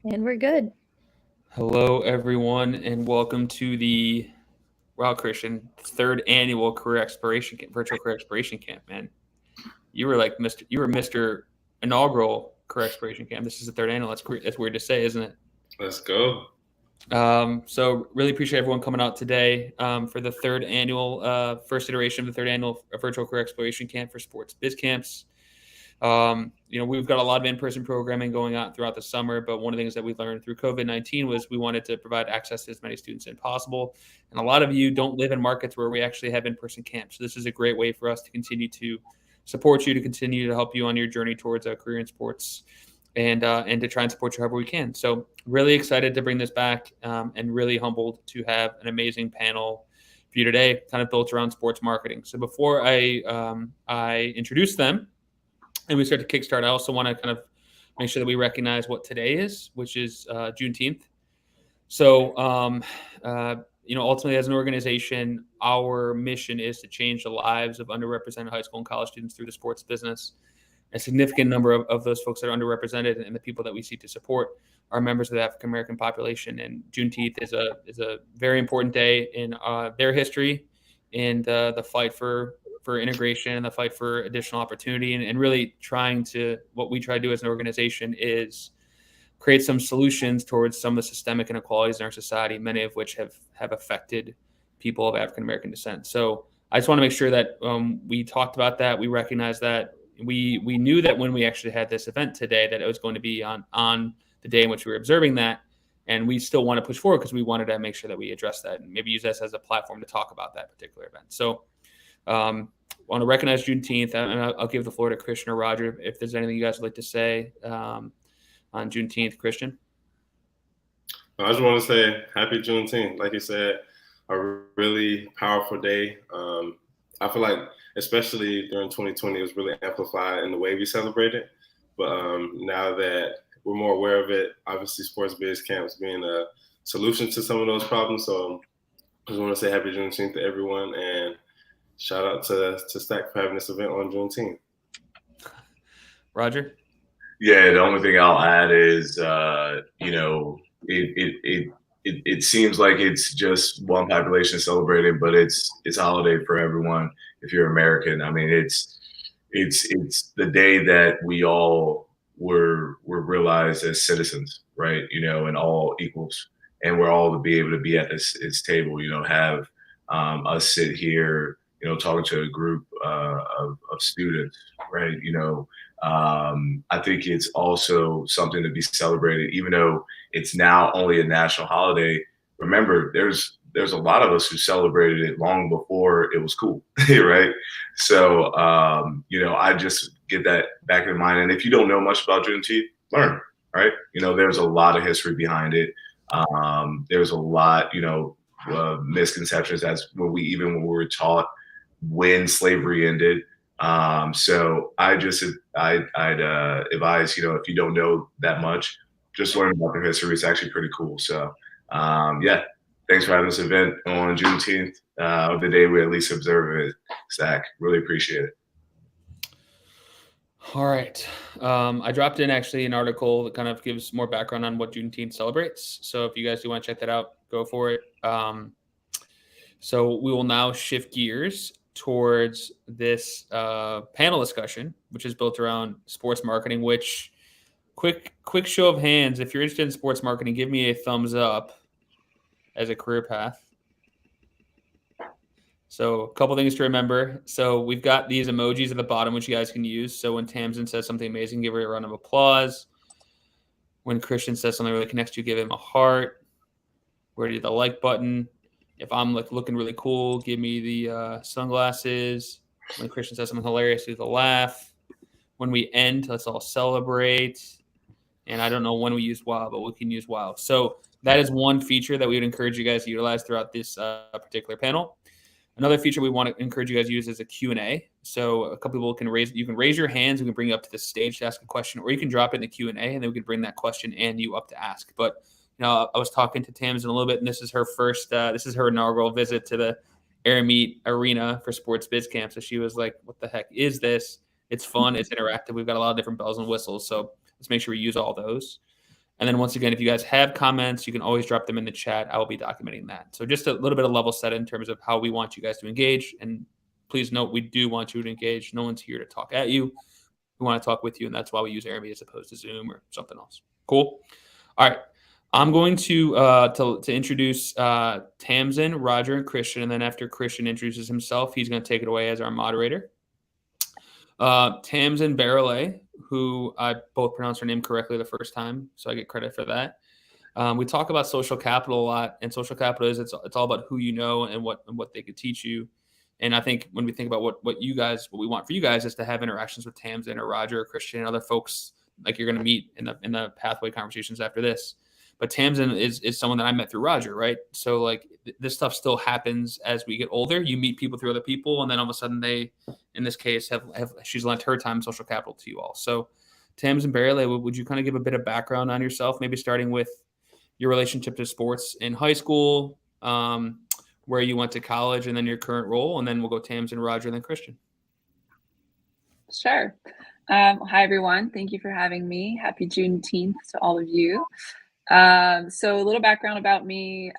And we're good. Hello, everyone, and welcome to the Christian third annual virtual career exploration camp. Man, you were Mister Inaugural Career Exploration Camp. This is the third annual. That's weird to say, isn't it? Let's go. So really appreciate everyone coming out today for the first iteration of the third annual virtual career exploration camp for sports biz camps. We've got a lot of in-person programming going on throughout the summer, but one of the things that we learned through COVID-19 was we wanted to provide access to as many students as possible. And a lot of you don't live in markets where we actually have in-person camps. So this is a great way for us to continue to support you, to continue to help you on your journey towards a career in sports and to try and support you however we can. So really excited to bring this back and really humbled to have an amazing panel for you today, kind of built around sports marketing. So before I introduce them, and we start to kickstart, I also want to kind of make sure that we recognize what today is, which is Juneteenth. So, ultimately, as an organization, our mission is to change the lives of underrepresented high school and college students through the sports business. A significant number of those folks that are underrepresented and the people that we seek to support are members of the African American population. And Juneteenth is a very important day in their history and the fight for integration and the fight for additional opportunity and really what we try to do as an organization is create some solutions towards some of the systemic inequalities in our society, many of which have affected people of African American descent. So I just want to make sure that we talked about that. We recognize that we knew that when we actually had this event today, that it was going to be on the day in which we were observing that. And we still want to push forward because we wanted to make sure that we address that and maybe use this as a platform to talk about that particular event. So want to recognize Juneteenth, and I'll give the floor to Christian or Roger if there's anything you guys would like to say on Juneteenth. Christian? I just want to say happy Juneteenth. Like you said, a really powerful day. I feel like, especially during 2020, it was really amplified in the way we celebrated. But now that we're more aware of it, obviously sports biz camps being a solution to some of those problems. So I just want to say happy Juneteenth to everyone, and shout out to Stack for having this event on Juneteenth. Roger? Yeah, the only thing I'll add is, it seems like it's just one population celebrating, but it's a holiday for everyone. If you're American, I mean, it's the day that we all were realized as citizens, right? And all equals, and we're all to be able to be at this table. Have us sit here, talking to a group of students, right? I think it's also something to be celebrated, even though it's now only a national holiday. Remember, there's a lot of us who celebrated it long before it was cool, right? So, I just get that back in mind. And if you don't know much about Juneteenth, learn, right? There's a lot of history behind it. There's a lot, misconceptions when we were taught when slavery ended. So I'd advise, if you don't know that much, just learn about the history. It's actually pretty cool. So, thanks for having this event on Juneteenth, the day we at least observe it. Zach, really appreciate it. All right. I dropped in actually an article that kind of gives more background on what Juneteenth celebrates. So if you guys do want to check that out, go for it. So we will now shift gears towards this panel discussion, which is built around sports marketing, which quick show of hands, if you're interested in sports marketing, give me a thumbs up as a career path. So a couple things to remember. So we've got these emojis at the bottom, which you guys can use. So when Tamsin says something amazing, give her a round of applause. When Christian says something really connects to you, give him a heart. Where do you the like button? If I'm looking really cool, give me the sunglasses. When Christian says something hilarious, do the laugh. When we end, let's all celebrate. And I don't know when we use wow, but we can use wow. So that is one feature that we would encourage you guys to utilize throughout this particular panel. Another feature we want to encourage you guys to use is a Q&A. So a couple people can raise your hands. We can bring you up to the stage to ask a question, or you can drop it in the Q&A, and then we can bring that question and you up to ask. But I was talking to Tamsin a little bit, and this is her inaugural visit to the Air Meet Arena for Sports Biz Camp. So she was like, what the heck is this? It's fun. It's interactive. We've got a lot of different bells and whistles. So let's make sure we use all those. And then once again, if you guys have comments, you can always drop them in the chat. I will be documenting that. So just a little bit of level set in terms of how we want you guys to engage. And please note, we do want you to engage. No one's here to talk at you. We want to talk with you, and that's why we use Airmeet as opposed to Zoom or something else. Cool. All right. I'm going to introduce Tamsin, Roger, and Christian, and then after Christian introduces himself, he's going to take it away as our moderator. Tamsin Barrelay, who I both pronounced her name correctly the first time, so I get credit for that. We talk about social capital a lot, and social capital is it's all about who you know and what they could teach you. And I think when we think about what we want for you guys is to have interactions with Tamsin or Roger or Christian and other folks like you're going to meet in the pathway conversations after this. But Tamsin is someone that I met through Roger, right? So like this stuff still happens as we get older. You meet people through other people, and then all of a sudden they, in this case, she's lent her time social capital to you all. So Tamsin Barrelay, would you kind of give a bit of background on yourself, maybe starting with your relationship to sports in high school, where you went to college, and then your current role, and then we'll go Tamsin, Roger, and then Christian. Sure. Hi, everyone. Thank you for having me. Happy Juneteenth to all of you. So a little background about me.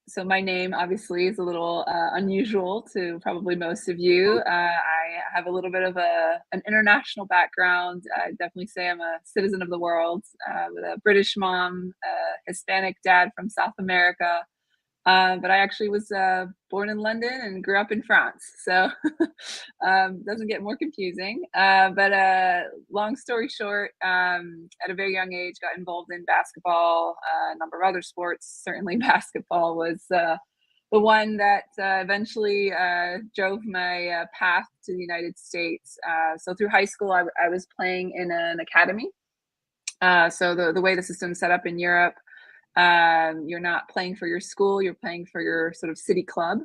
So my name obviously is a little unusual to probably most of you. I have a little bit of an international background. I definitely say I'm a citizen of the world with a British mom, a Hispanic dad from South America. But I actually was born in London and grew up in France. So doesn't get more confusing. But long story short, at a very young age, got involved in basketball, a number of other sports. Certainly basketball was the one that eventually drove my path to the United States. So through high school, I was playing in an academy. So the way the system's set up in Europe, you're not playing for your school, you're playing for your sort of city club.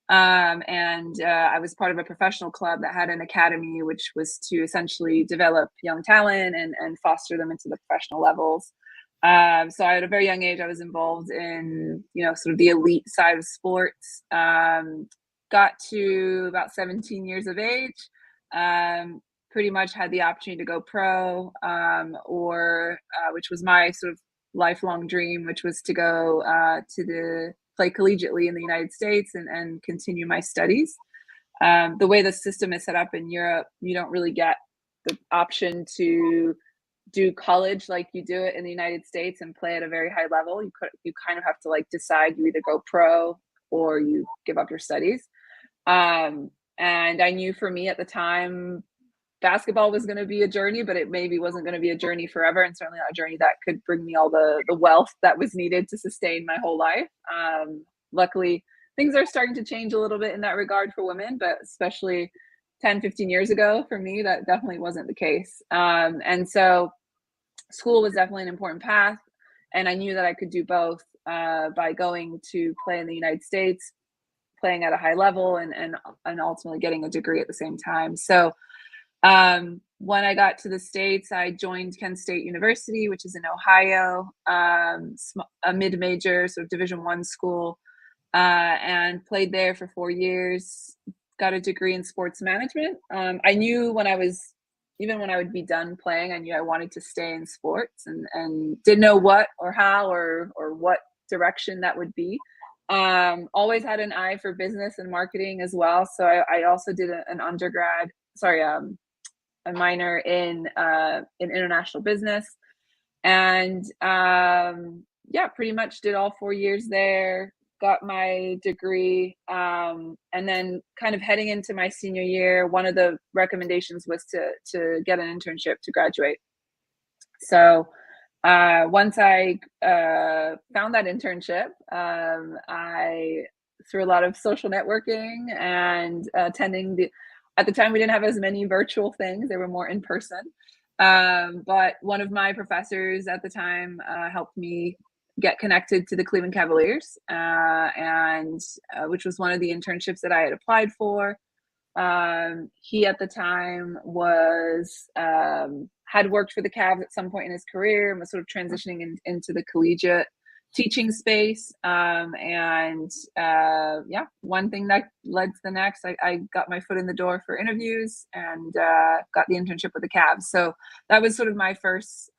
And I was part of a professional club that had an academy, which was to essentially develop young talent and foster them into the professional levels. So at a very young age, I was involved in, sort of the elite side of sports. Got to about 17 years of age, pretty much had the opportunity to go pro, which was my sort of lifelong dream, which was to go play collegiately in the United States and continue my studies. The way the system is set up in Europe, you don't really get the option to do college like you do it in the United States and play at a very high level. You kind of have to like decide you either go pro or you give up your studies. And I knew for me at the time, basketball was going to be a journey, but it maybe wasn't going to be a journey forever, and certainly not a journey that could bring me all the wealth that was needed to sustain my whole life. Luckily, things are starting to change a little bit in that regard for women, but especially 10, 15 years ago, for me, that definitely wasn't the case. And so school was definitely an important path, and I knew that I could do both by going to play in the United States, playing at a high level, and ultimately getting a degree at the same time. So when I got to the States, I joined Kent State University, which is in Ohio, a mid-major sort of Division I school, and played there for 4 years, got a degree in sports management. I knew even when I would be done playing, I knew I wanted to stay in sports and didn't know what or how or what direction that would be. Always had an eye for business and marketing as well. So I also did a minor in international business, and pretty much did all 4 years there, got my degree, and then kind of heading into my senior year, one of the recommendations was to get an internship to graduate. So once I found that internship, I, through a lot of social networking and attending at the time, we didn't have as many virtual things. They were more in person. But one of my professors at the time helped me get connected to the Cleveland Cavaliers, and which was one of the internships that I had applied for. He at the time had worked for the Cavs at some point in his career and was sort of transitioning into the collegiate teaching space. Yeah, one thing that led to the next. I got my foot in the door for interviews and got the internship with the Cavs. So that was sort of my first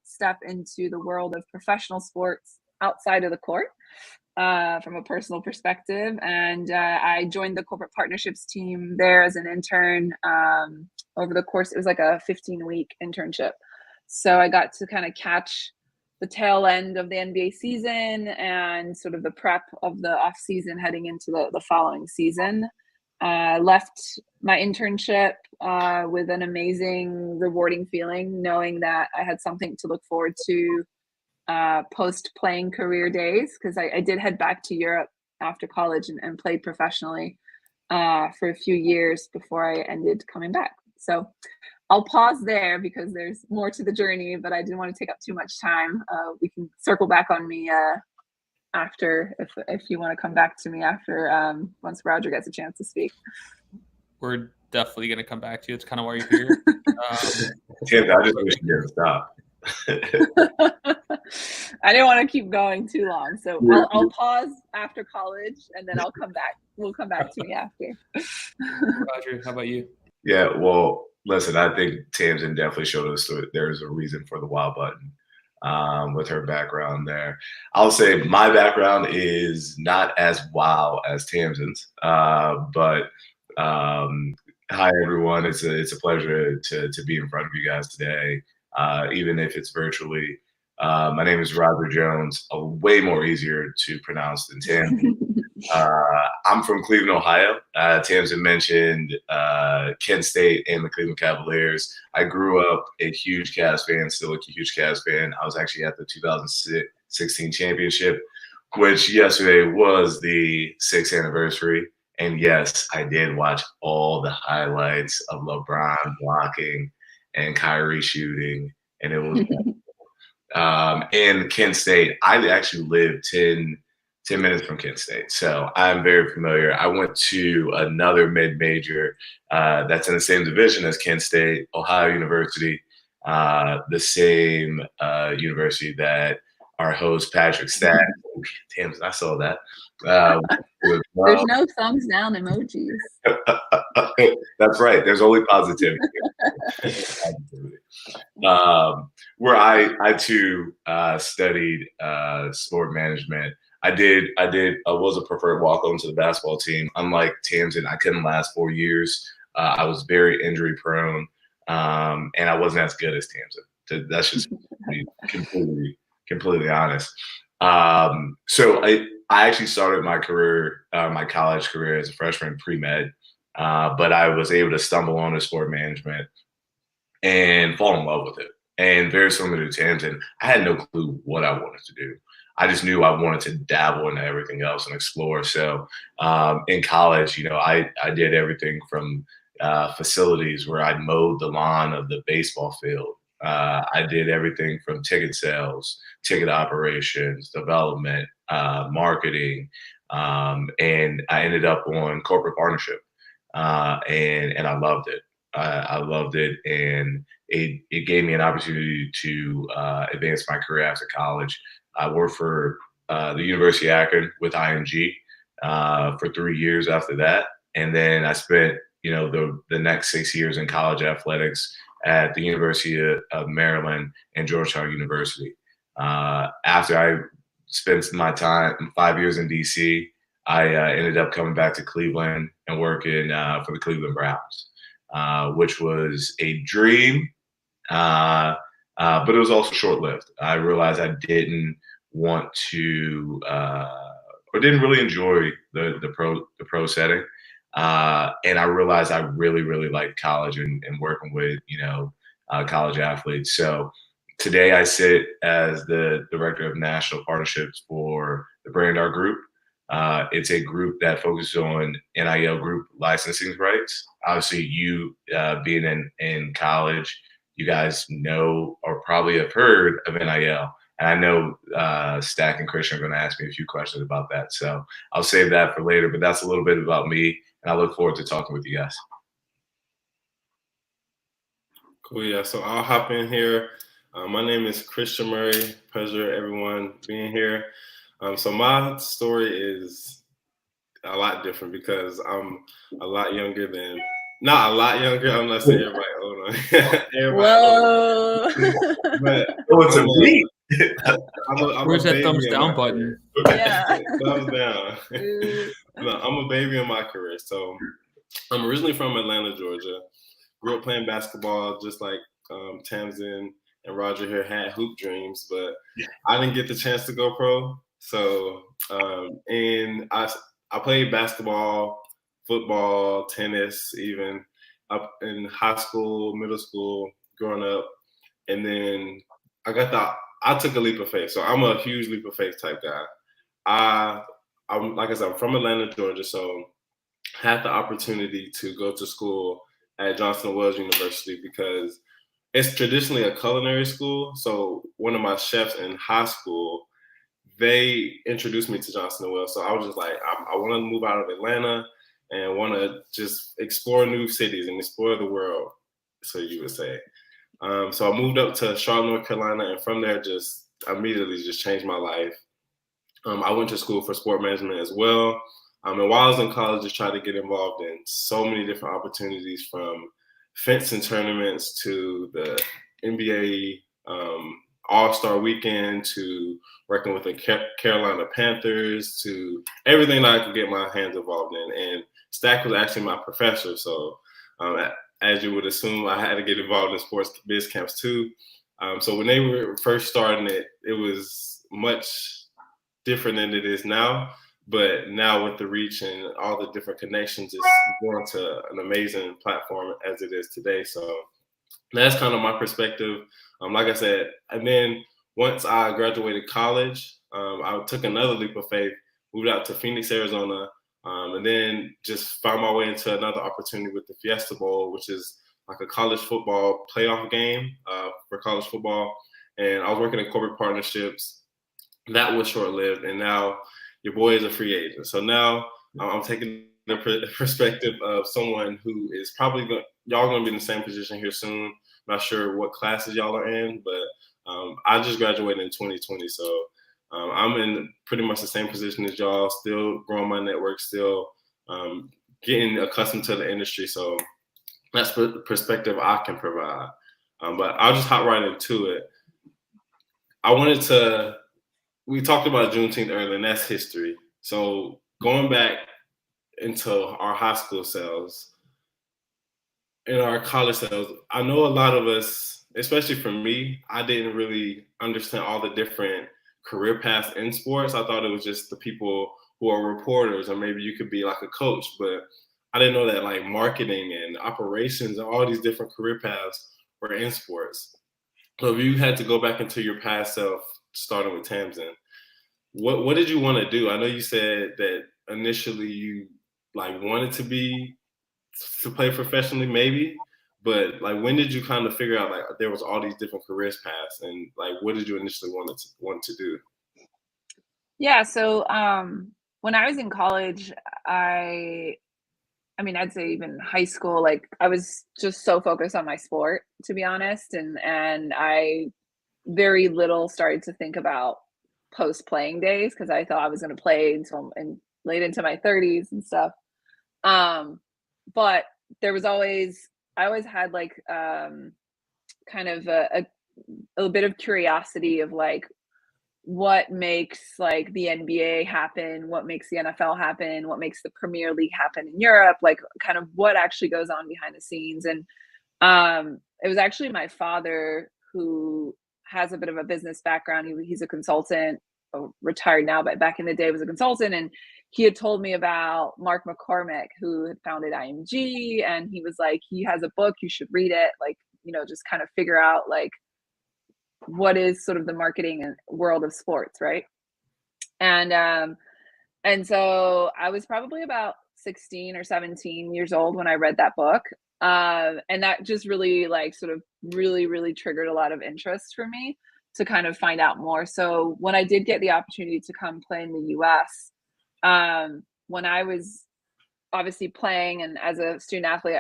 step into the world of professional sports outside of the court. From a personal perspective, and I joined the corporate partnerships team there as an intern. Over the course, it was like a 15-week internship, so I got to kind of catch the tail end of the NBA season and sort of the prep of the off season heading into the following season. Left my internship with an amazing, rewarding feeling, knowing that I had something to look forward to post-playing career days, because I did head back to Europe after college and played professionally for a few years before I ended coming back. So I'll pause there because there's more to the journey, but I didn't want to take up too much time. We can circle back on me after, if you want to come back to me after once Roger gets a chance to speak. We're definitely going to come back to you. It's kind of why you're here. Tim, I just wish you didn't stop. I didn't want to keep going too long, so I'll pause after college and then I'll come back. We'll come back to me after. Roger, how about you? Yeah, well, listen, I think Tamsin definitely showed us that there's a reason for the wow button with her background there. I'll say my background is not as wow as Tamsin's, but hi everyone. It's a pleasure to be in front of you guys today. Even if it's virtually. My name is Roger Jones, way more easier to pronounce than Tamsin. I'm from Cleveland, Ohio. Tamsin mentioned Kent State and the Cleveland Cavaliers. I grew up a huge Cavs fan, still a huge Cavs fan. I was actually at the 2016 championship, which yesterday was the 6th anniversary. And yes, I did watch all the highlights of LeBron blocking and Kyrie shooting, and it was and Kent State. I actually lived 10 minutes from Kent State, so I'm very familiar. I went to another mid-major that's in the same division as Kent State, Ohio University, the same university that our host Patrick Stack. Damn, I saw that. There's no thumbs down emojis. That's right. There's only positivity. Where I too studied sport management. I was a preferred walk-on to the basketball team. Unlike Tamsin, I couldn't last 4 years. I was very injury prone, and I wasn't as good as Tamsin. That's just be completely honest. So I actually started my career, my college career as a freshman pre-med, but I was able to stumble onto sport management and fall in love with it. And very similar to Tamsin, I had no clue what I wanted to do. I just knew I wanted to dabble into everything else and explore. So in college, I did everything from facilities where I mowed the lawn of the baseball field. I did everything from ticket sales, ticket operations, development, marketing, and I ended up on corporate partnership, and I loved it. I loved it, and it gave me an opportunity to advance my career after college. I worked for the University of Akron with IMG for 3 years after that, and then I spent the next 6 years in college athletics at the University of Maryland and Georgetown University. After I spent my time 5 years in DC, I ended up coming back to Cleveland and working for the Cleveland Browns, which was a dream, but it was also short-lived. I realized I didn't want to, or didn't really enjoy the pro setting. And I realized I really, really liked college and working with, college athletes. So today I sit as the Director of National Partnerships for the Brandar Group. It's a group that focuses on NIL group licensing rights. Obviously, you being in college, you guys know or probably have heard of NIL. And I know Stack and Christian are going to ask me a few questions about that. So I'll save that for later, but that's a little bit about me. And I look forward to talking with you guys. Cool, yeah. So I'll hop in here. My name is Christian Murray. Pleasure everyone being here. So my story is a lot different because I'm a lot younger than, not a lot younger. I'm not saying everybody old. Whoa. But It's a beat. I'm Where's a that baby thumbs in down my button? career. Yeah. Thumbs down. No, I'm a baby in my career. So I'm originally from Atlanta, Georgia. Grew up playing basketball, just like Tamsin and Roger here had hoop dreams, but I didn't get the chance to go pro. So, and I played basketball, football, tennis, even up in high school, middle school, growing up, and then I took a leap of faith. So I'm a huge leap of faith type guy. I'm like I said, I'm from Atlanta, Georgia, so had the opportunity to go to school at Johnson & Wales University because it's traditionally a culinary school. So one of my chefs in high school, they introduced me to Johnson & Wales. So I was just like, I want to move out of Atlanta and want to just explore new cities and explore the world, so you would say. So I moved up to Charlotte, North Carolina, and from there just immediately just changed my life. I went to school for sport management as well. And while I was in college, just tried to get involved in so many different opportunities, from fencing tournaments to the NBA All-Star Weekend to working with the Carolina Panthers to everything that I could get my hands involved in. And Stack was actually my professor. So as you would assume, I had to get involved in sports biz camps too. So when they were first starting it, it was much different than it is now. But now with the reach and all the different connections, it's grown to an amazing platform as it is today. So that's kind of my perspective. Like I said, and then once I graduated college, I took another leap of faith, moved out to Phoenix, Arizona, and then just found my way into another opportunity with the Fiesta Bowl, which is like a college football playoff game for college football. And I was working in corporate partnerships. That was short-lived, and now your boy is a free agent. So now I'm taking the perspective of someone who is probably y'all going to be in the same position here soon. Not sure what classes y'all are in, but I just graduated in 2020, so I'm in pretty much the same position as y'all. Still growing my network, still getting accustomed to the industry. So that's the perspective I can provide. But I'll just hop right into it. We talked about Juneteenth earlier, and that's history. So going back into our high school selves and our college selves, I know a lot of us, especially for me, I didn't really understand all the different career paths in sports. I thought it was just the people who are reporters, or maybe you could be like a coach, but I didn't know that like marketing and operations and all these different career paths were in sports. So if you had to go back into your past self, starting with Tamsin, what did you want to do? I know you said that initially you like wanted to play professionally, maybe, but like when did you kind of figure out like there was all these different careers paths, and like what did you initially want to do? Yeah, so when I was in college, I mean, I'd say even high school, like I was just so focused on my sport, to be honest, and I very little started to think about post playing days because I thought I was going to play until late into my 30s and stuff. But there was I always had like kind of a bit of curiosity of like what makes like the NBA happen, what makes the NFL happen, what makes the Premier League happen in Europe, like kind of what actually goes on behind the scenes. And it was actually my father who has a bit of a business background. He's a consultant, retired now, but back in the day was a consultant. And he had told me about Mark McCormick, who had founded IMG. And he was like, he has a book, you should read it. Like, just kind of figure out like what is sort of the marketing and world of sports, right? And so I was probably about 16 or 17 years old when I read that book. And that just really like sort of really triggered a lot of interest for me to kind of find out more. So when I did get the opportunity to come play in the US, when I was obviously playing and as a student athlete,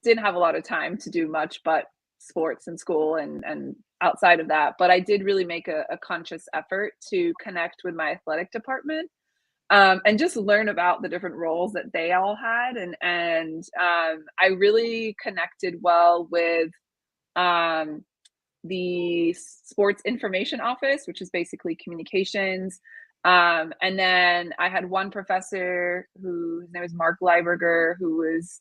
didn't have a lot of time to do much but sports in school and outside of that. But I did really make a conscious effort to connect with my athletic department, and just learn about the different roles that they all had. And I really connected well with the sports information office, which is basically communications. And then I had one professor his name was Mark Leiberger, who was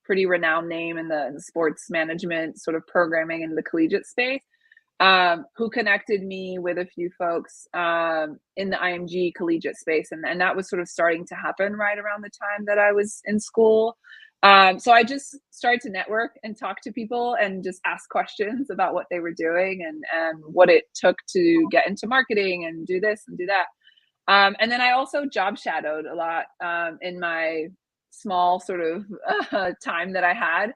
pretty renowned name in the sports management sort of programming in the collegiate space, who connected me with a few folks in the IMG collegiate space. And that was sort of starting to happen right around the time that I was in school. So I just started to network and talk to people and just ask questions about what they were doing and what it took to get into marketing and do this and do that. And then I also job shadowed a lot in my small sort of time that I had.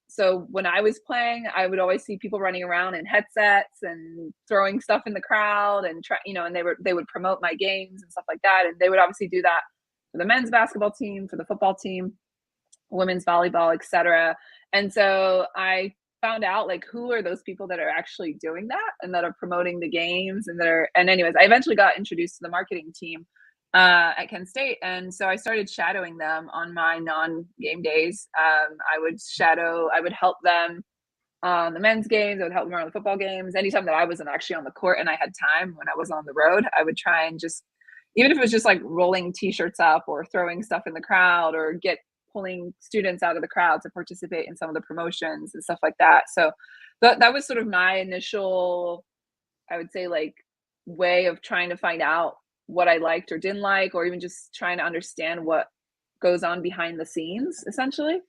So when I was playing, I would always see people running around in headsets and throwing stuff in the crowd and and they would promote my games and stuff like that. And they would obviously do that for the men's basketball team, for the football team, women's volleyball, etc. And so I found out like who are those people that are actually doing that and that are promoting the games and anyways, I eventually got introduced to the marketing team at Kent State. And so I started shadowing them on my non-game days. I would help them on the men's games. I would help them around the football games. Anytime that I wasn't actually on the court and I had time when I was on the road, I would try and just, even if it was just like rolling t-shirts up or throwing stuff in the crowd or pulling students out of the crowd to participate in some of the promotions and stuff like that. So that was sort of my initial, I would say, like way of trying to find out what I liked or didn't like, or even just trying to understand what goes on behind the scenes, essentially.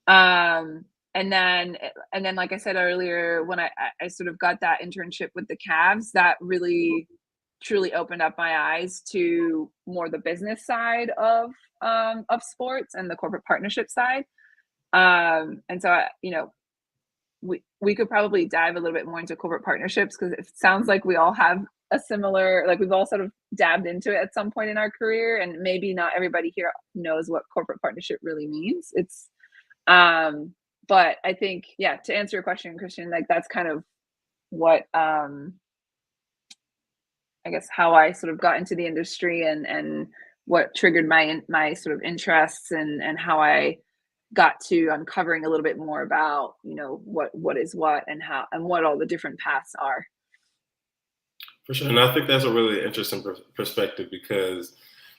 And then, like I said earlier, when I sort of got that internship with the Cavs, that really truly opened up my eyes to more the business side of sports and the corporate partnership side. And so, we could probably dive a little bit more into corporate partnerships because it sounds like we all have a similar, like we've all sort of dabbed into it at some point in our career, and maybe not everybody here knows what corporate partnership really means. It's, but I think, yeah, to answer your question, Christian, like that's kind of what, I guess how I sort of got into the industry and what triggered my sort of interests and how I got to uncovering a little bit more about, what is what and how and what all the different paths are. For sure. And I think that's a really interesting perspective because,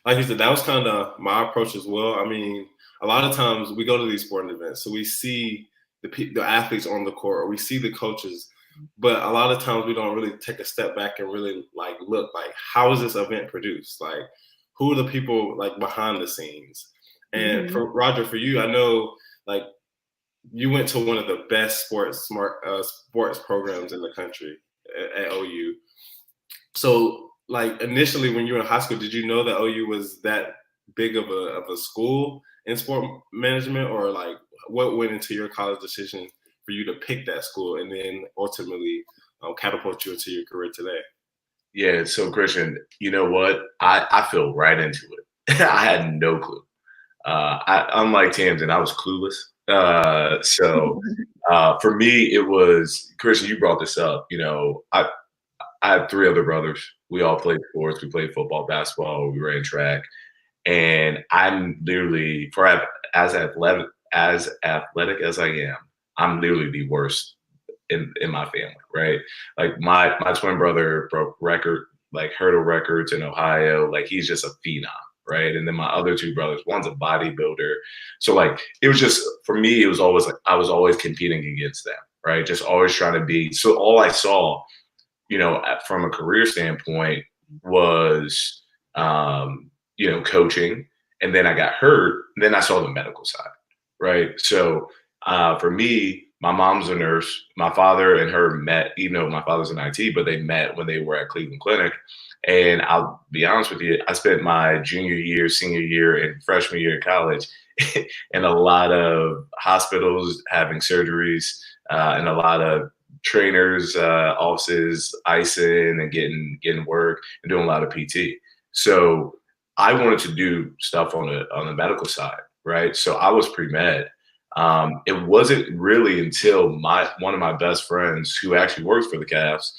like you said, that was kind of my approach as well. I mean, a lot of times we go to these sporting events, so we see the athletes on the court, or we see the coaches, but a lot of times we don't really take a step back and really like look like, how is this event produced? Like, who are the people like behind the scenes? And for Roger, for you, I know like you went to one of the best sports programs in the country at OU. So like initially when you were in high school, did you know that OU was that big of a school in sport management, or like what went into your college decision for you to pick that school and then ultimately catapult you into your career today? Yeah, so Christian, you know what? I fell right into it. I had no clue. Unlike Tamsin, I was clueless. So for me, it was, Christian, you brought this up. I have three other brothers. We all played sports. We played football, basketball. We ran track. And I'm literally, as athletic as I am, I'm literally the worst in my family, right? Like my twin brother broke hurdle records in Ohio. Like he's just a phenom, right? And then my other two brothers, one's a bodybuilder. So like it was just, for me, it was always like I was always competing against them, right? Just always trying to be. So all I saw, from a career standpoint was, coaching. And then I got hurt. And then I saw the medical side, right? So for me, my mom's a nurse. My father and her met, even though my father's in IT, but they met when they were at Cleveland Clinic. And I'll be honest with you, I spent my junior year, senior year, and freshman year of college in a lot of hospitals having surgeries, and a lot of trainers' offices, icing and getting work and doing a lot of PT. So I wanted to do stuff on the medical side, right? So I was pre-med. It wasn't really until one of my best friends, who actually works for the Cavs,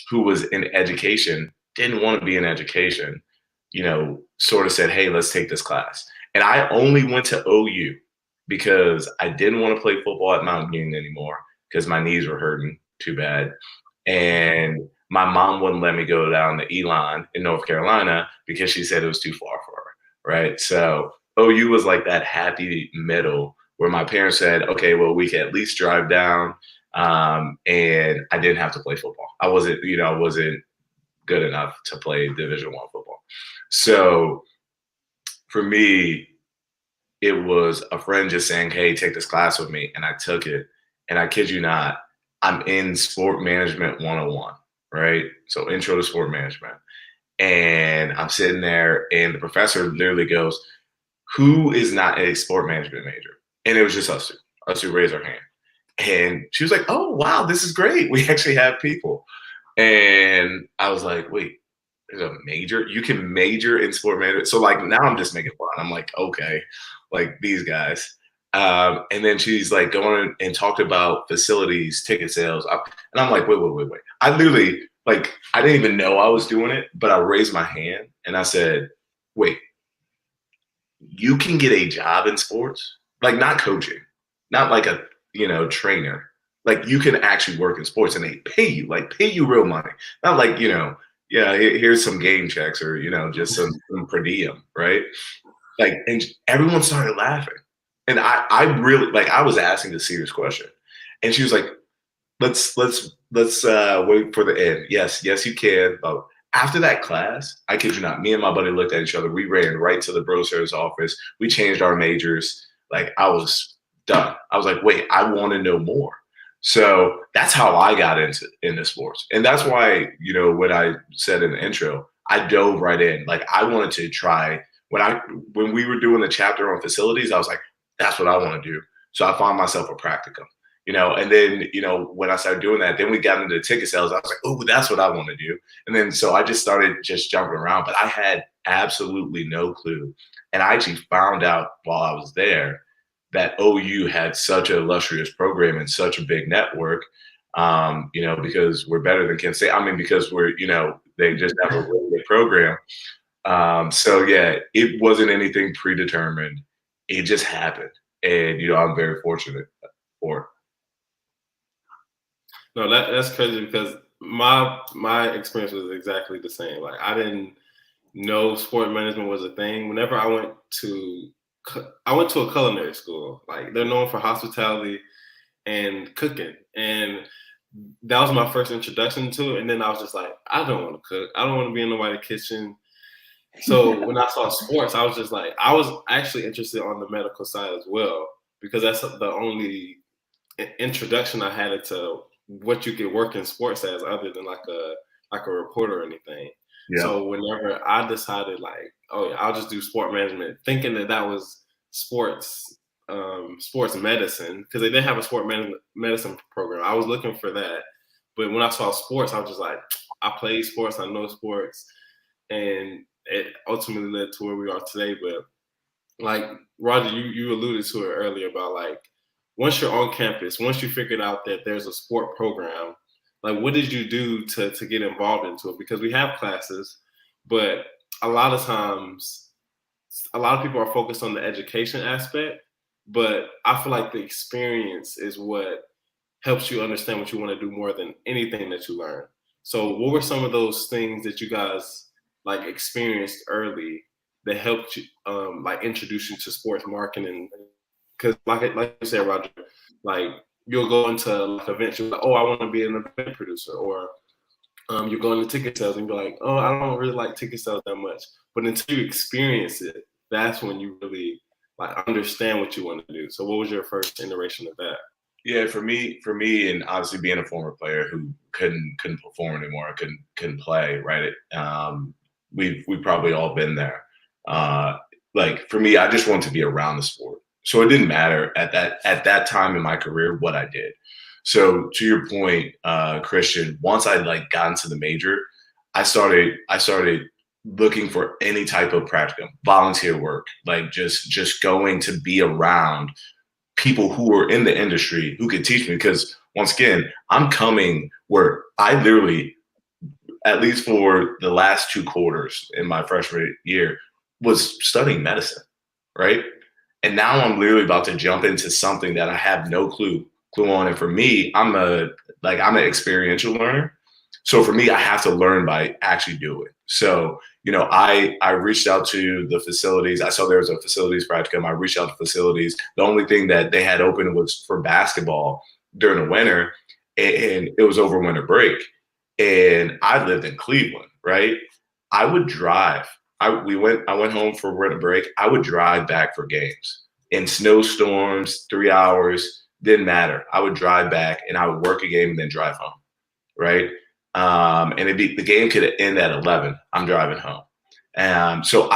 who was in education, didn't want to be in education, sort of said, hey, let's take this class. And I only went to OU because I didn't want to play football at Mount Union anymore because my knees were hurting too bad. And my mom wouldn't let me go down to Elon in North Carolina because she said it was too far for her, right? So OU was like that happy middle where my parents said, okay, well, we can at least drive down, and I didn't have to play football. I wasn't good enough to play Division I football. So for me, it was a friend just saying, hey, take this class with me. And I took it. And I kid you not, I'm in Sport Management 101, right? So intro to sport management. And I'm sitting there and the professor literally goes, who is not a sport management major? And it was just us who raised our hand. And she was like, oh, wow, this is great. We actually have people. And I was like, wait, there's a major? You can major in sport management? So like now I'm just making fun. I'm like, okay, like these guys. And then she's like going and talked about facilities, ticket sales. And I'm like, wait. I literally, like, I didn't even know I was doing it, but I raised my hand and I said, wait, you can get a job in sports? Like not coaching, not like a, trainer. Like you can actually work in sports and they pay you real money. Not like, yeah, here's some game checks or, just some per diem, right? Like, and everyone started laughing. And I really, like, I was asking a serious question. And she was like, let's wait for the end. Yes, you can. But after that class, I kid you not, me and my buddy looked at each other. We ran right to the brocher's office. We changed our majors. Like, I was done. I was like, wait, I want to know more. So that's how I got into sports. And that's why, when I said in the intro, I dove right in. Like, I wanted to try. When we were doing the chapter on facilities, I was like, that's what I want to do. So I found myself a practicum, and then, when I started doing that, then we got into ticket sales. I was like, oh, that's what I want to do. And then, so I just started just jumping around, but I had absolutely no clue. And I actually found out while I was there that OU had such an illustrious program and such a big network, because we're better than Kent State. I mean, because we're, they just have a really good program. So yeah, it wasn't anything predetermined. It just happened. And, I'm very fortunate for it. No, that's crazy because my experience was exactly the same. Like I didn't know sport management was a thing. Whenever I went to a culinary school. Like they're known for hospitality and cooking. And that was my first introduction to it. And then I was just like, I don't want to cook. I don't want to be in nobody's kitchen. So when I saw sports, I was just like, I was actually interested on the medical side as well, because that's the only introduction I had into what you could work in sports as, other than like a reporter or anything. Yeah. So whenever I decided like, oh yeah, I'll just do sport management, thinking that was sports medicine, because they didn't have a sport medicine program. I was looking for that. But when I saw sports, I was just like, I played sports, I know sports. And it ultimately led to where we are today. But like Roger, you alluded to it earlier about like, once you're on campus, once you figured out that there's a sport program, like what did you do to get involved into it? Because we have classes, but a lot of times, a lot of people are focused on the education aspect, but I feel like the experience is what helps you understand what you want to do more than anything that you learn. So what were some of those things that you guys like experienced early that helped you like introduce you to sports marketing? Because like you said, Roger, like you'll go into like events, you're like, oh, I want to be an event producer, or you're going to ticket sales and you're like, oh, I don't really like ticket sales that much. But until you experience it, that's when you really like understand what you want to do. So what was your first iteration of that? Yeah, for me, and obviously being a former player who couldn't perform anymore, couldn't play, right? We've probably all been there. Like for me, I just wanted to be around the sport. So it didn't matter at that time in my career what I did. So to your point, Christian, once I like got into the major, I started looking for any type of practicum, volunteer work, like just going to be around people who are in the industry who could teach me. Because once again, I'm coming where I literally, at least for the last 2 quarters in my freshman year, was studying medicine, right? And now I'm literally about to jump into something that I have no clue on. And for me, I'm an experiential learner. So for me, I have to learn by actually doing. So, I reached out to the facilities. I saw there was a facilities practicum. I reached out to facilities. The only thing that they had open was for basketball during the winter, and it was over winter break. And I lived in Cleveland, right? I would drive. I went home for winter break. I would drive back for games in snowstorms, 3 hours, didn't matter. I would drive back and I would work a game and then drive home, right? And the game could end at 11. I'm driving home. So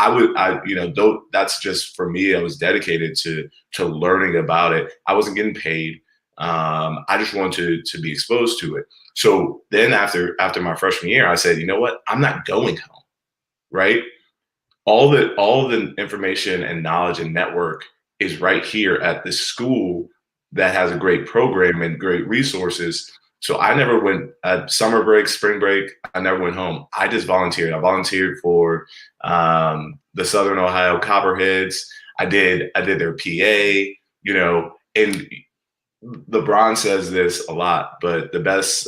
that's just for me. I was dedicated to learning about it. I wasn't getting paid. I just wanted to be exposed to it. So then after my freshman year, I said, you know what? I'm not going home, right? All the information and knowledge and network is right here at this school that has a great program and great resources. So I never went at summer break, spring break. I never went home. I just volunteered. I volunteered for the Southern Ohio Copperheads. I did their PA, and LeBron says this a lot, but the best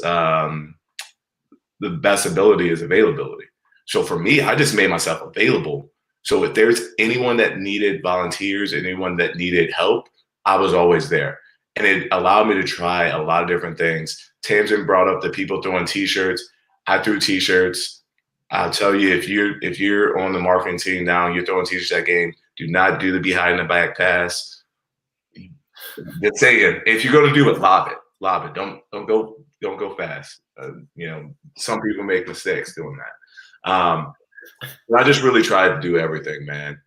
ability is availability. So for me, I just made myself available. So if there's anyone that needed volunteers, anyone that needed help, I was always there. And it allowed me to try a lot of different things. Tamsin brought up the people throwing T-shirts. I threw T-shirts. I'll tell you, if you're on the marketing team now and you're throwing T-shirts at game, do not do the behind the back pass. Just saying, if you're going to do it, lob it. Don't go fast. Some people make mistakes doing that. I just really tried to do everything, man.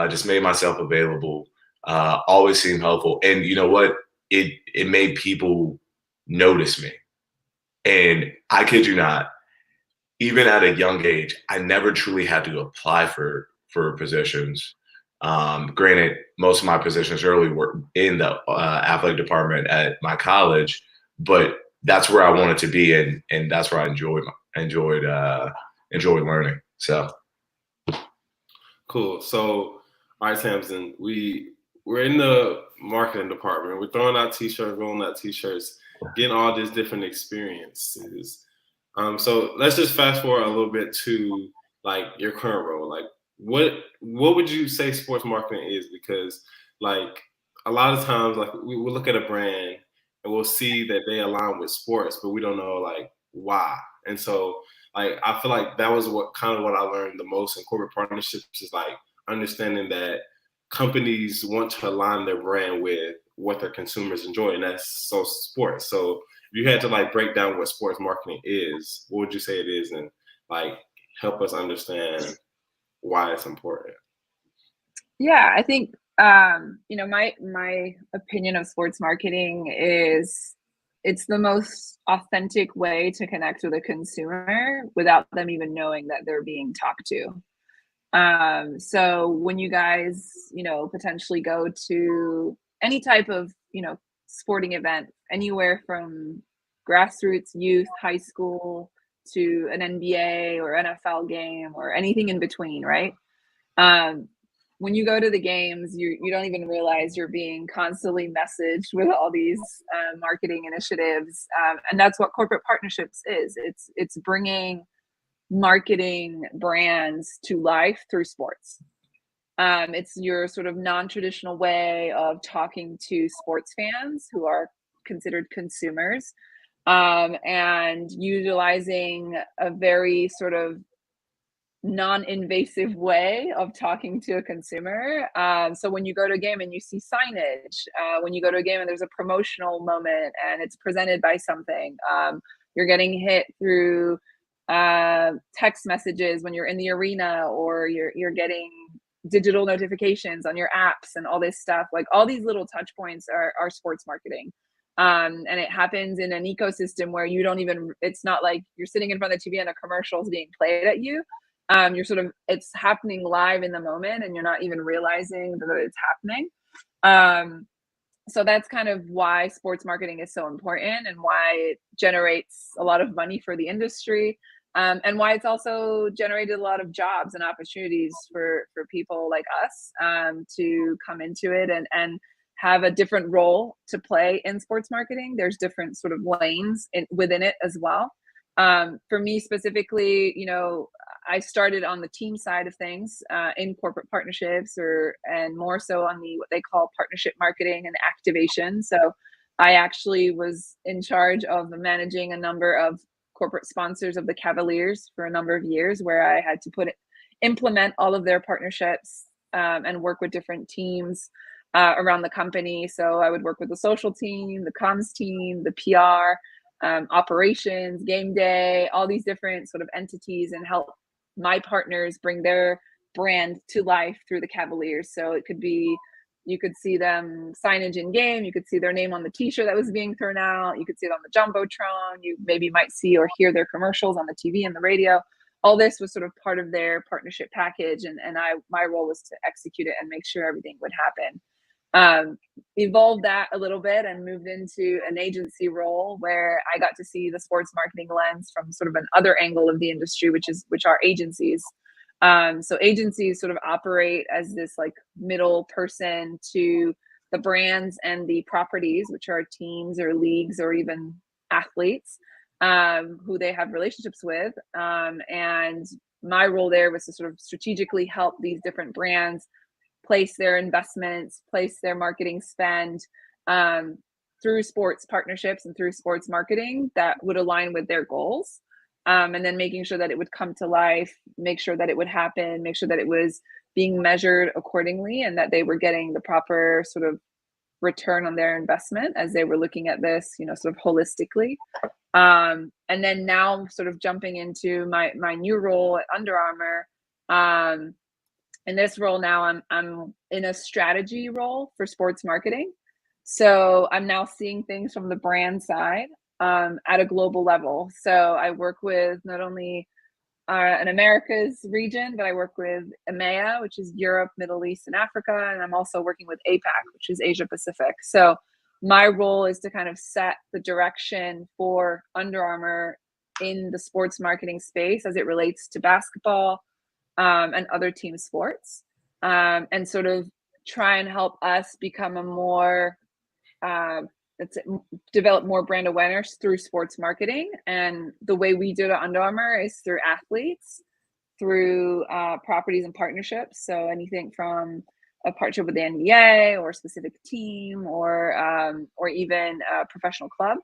Just made myself available. Always seemed helpful, and you know what? It made people notice me. And I kid you not, even at a young age, I never truly had to apply for positions. Granted, most of my positions early were in the athletic department at my college, but that's where I wanted to be, and that's where I enjoyed learning. So cool. So, all right, Tamsin, we're in the marketing department. We're throwing out T-shirts, rolling out T-shirts, getting all these different experiences. So let's just fast forward a little bit to like your current role. Like, what would you say sports marketing is? Because like a lot of times, like we will look at a brand and we'll see that they align with sports, but we don't know like why. And so like I feel like that was what I learned the most in corporate partnerships is like understanding that companies want to align their brand with what their consumers enjoy, and that's so sports. So if you had to like break down what sports marketing is, what would you say it is, and like help us understand why it's important? Yeah, I think my opinion of sports marketing is it's the most authentic way to connect with a consumer without them even knowing that they're being talked to. So when you guys, potentially go to any type of, sporting event, anywhere from grassroots, youth, high school to an NBA or NFL game or anything in between, right? When you go to the games, you don't even realize you're being constantly messaged with all these marketing initiatives, and that's what corporate partnerships is. It's bringing marketing brands to life through sports. It's your sort of non-traditional way of talking to sports fans who are considered consumers, and utilizing a very sort of non-invasive way of talking to a consumer. So when you go to a game and you see signage, when you go to a game and there's a promotional moment and it's presented by something, you're getting hit through text messages when you're in the arena, or you're getting digital notifications on your apps and all this stuff. Like all these little touch points are sports marketing. And it happens in an ecosystem where you don't even, it's not like you're sitting in front of the TV and a commercial is being played at you. it's happening live in the moment, and you're not even realizing that it's happening. So that's kind of why sports marketing is so important, and why it generates a lot of money for the industry, and why it's also generated a lot of jobs and opportunities for people like us, to come into it and have a different role to play in sports marketing. There's different sort of lanes within it as well. For me specifically, I started on the team side of things, in corporate partnerships, and more so on what they call partnership marketing and activation. So I actually was in charge of managing a number of corporate sponsors of the Cavaliers for a number of years, where I had to implement all of their partnerships, and work with different teams around the company. So I would work with the social team, the comms team, the PR, operations, game day, all these different sort of entities, and help my partners bring their brand to life through the Cavaliers. So it could be, you could see them signage in game, you could see their name on the t-shirt that was being thrown out, you could see it on the Jumbotron, you maybe might see or hear their commercials on the TV and the radio. All this was sort of part of their partnership package, and my role was to execute it and make sure everything would happen. Evolved that a little bit and moved into an agency role, where I got to see the sports marketing lens from sort of an other angle of the industry, which are agencies. So agencies sort of operate as this like middle person to the brands and the properties, which are teams or leagues or even athletes, who they have relationships with. And my role there was to sort of strategically help these different brands place their investments, place their marketing spend, through sports partnerships and through sports marketing that would align with their goals. And then making sure that it would come to life, make sure that it would happen, make sure that it was being measured accordingly, and that they were getting the proper sort of return on their investment as they were looking at this, sort of holistically. And then now sort of jumping into my new role at Under Armour. In this role now, I'm in a strategy role for sports marketing. So I'm now seeing things from the brand side, at a global level. So I work with not only an Americas region, but I work with EMEA, which is Europe, Middle East, and Africa. And I'm also working with APAC, which is Asia Pacific. So my role is to kind of set the direction for Under Armour in the sports marketing space as it relates to basketball, and other team sports, and sort of try and help us become a more, develop more brand awareness through sports marketing. And the way we do it at Under Armour is through athletes, through properties and partnerships. So anything from a partnership with the NBA or a specific team, or even a professional club,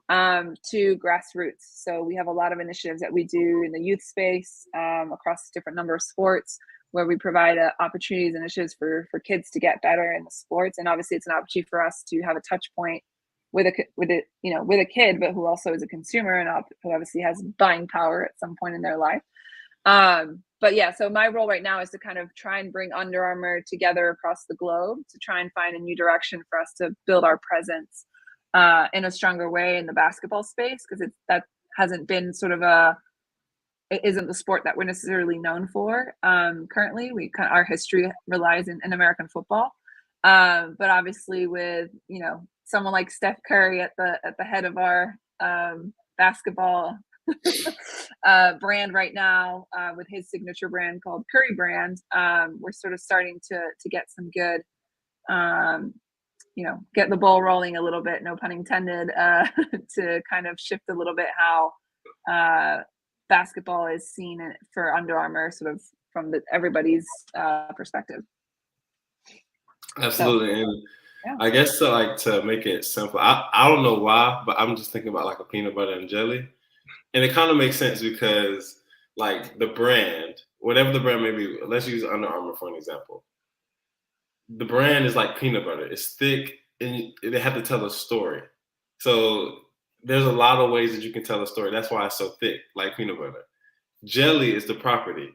to grassroots. So we have a lot of initiatives that we do in the youth space, across a different number of sports, where we provide opportunities, initiatives for kids to get better in the sports. And obviously it's an opportunity for us to have a touch point with a kid, but who also is a consumer and who obviously has buying power at some point in their life. But yeah, so my role right now is to kind of try and bring Under Armour together across the globe to try and find a new direction for us to build our presence in a stronger way in the basketball space, because that hasn't been sort of it isn't the sport that we're necessarily known for. Currently, our history relies in American football, but obviously with someone like Steph Curry at the head of our basketball brand right now, with his signature brand called Curry Brand, we're sort of starting to get some good. Get the ball rolling a little bit, no pun intended, to kind of shift a little bit how basketball is seen for Under Armour, sort of from everybody's perspective. Absolutely. So, and yeah. I guess to make it simple, I don't know why, but I'm just thinking about like a peanut butter and jelly. And it kind of makes sense because like the brand, whatever the brand may be, let's use Under Armour for an example. The brand is like peanut butter. It's thick and they have to tell a story. So there's a lot of ways that you can tell a story. That's why it's so thick, like peanut butter. Jelly is the property.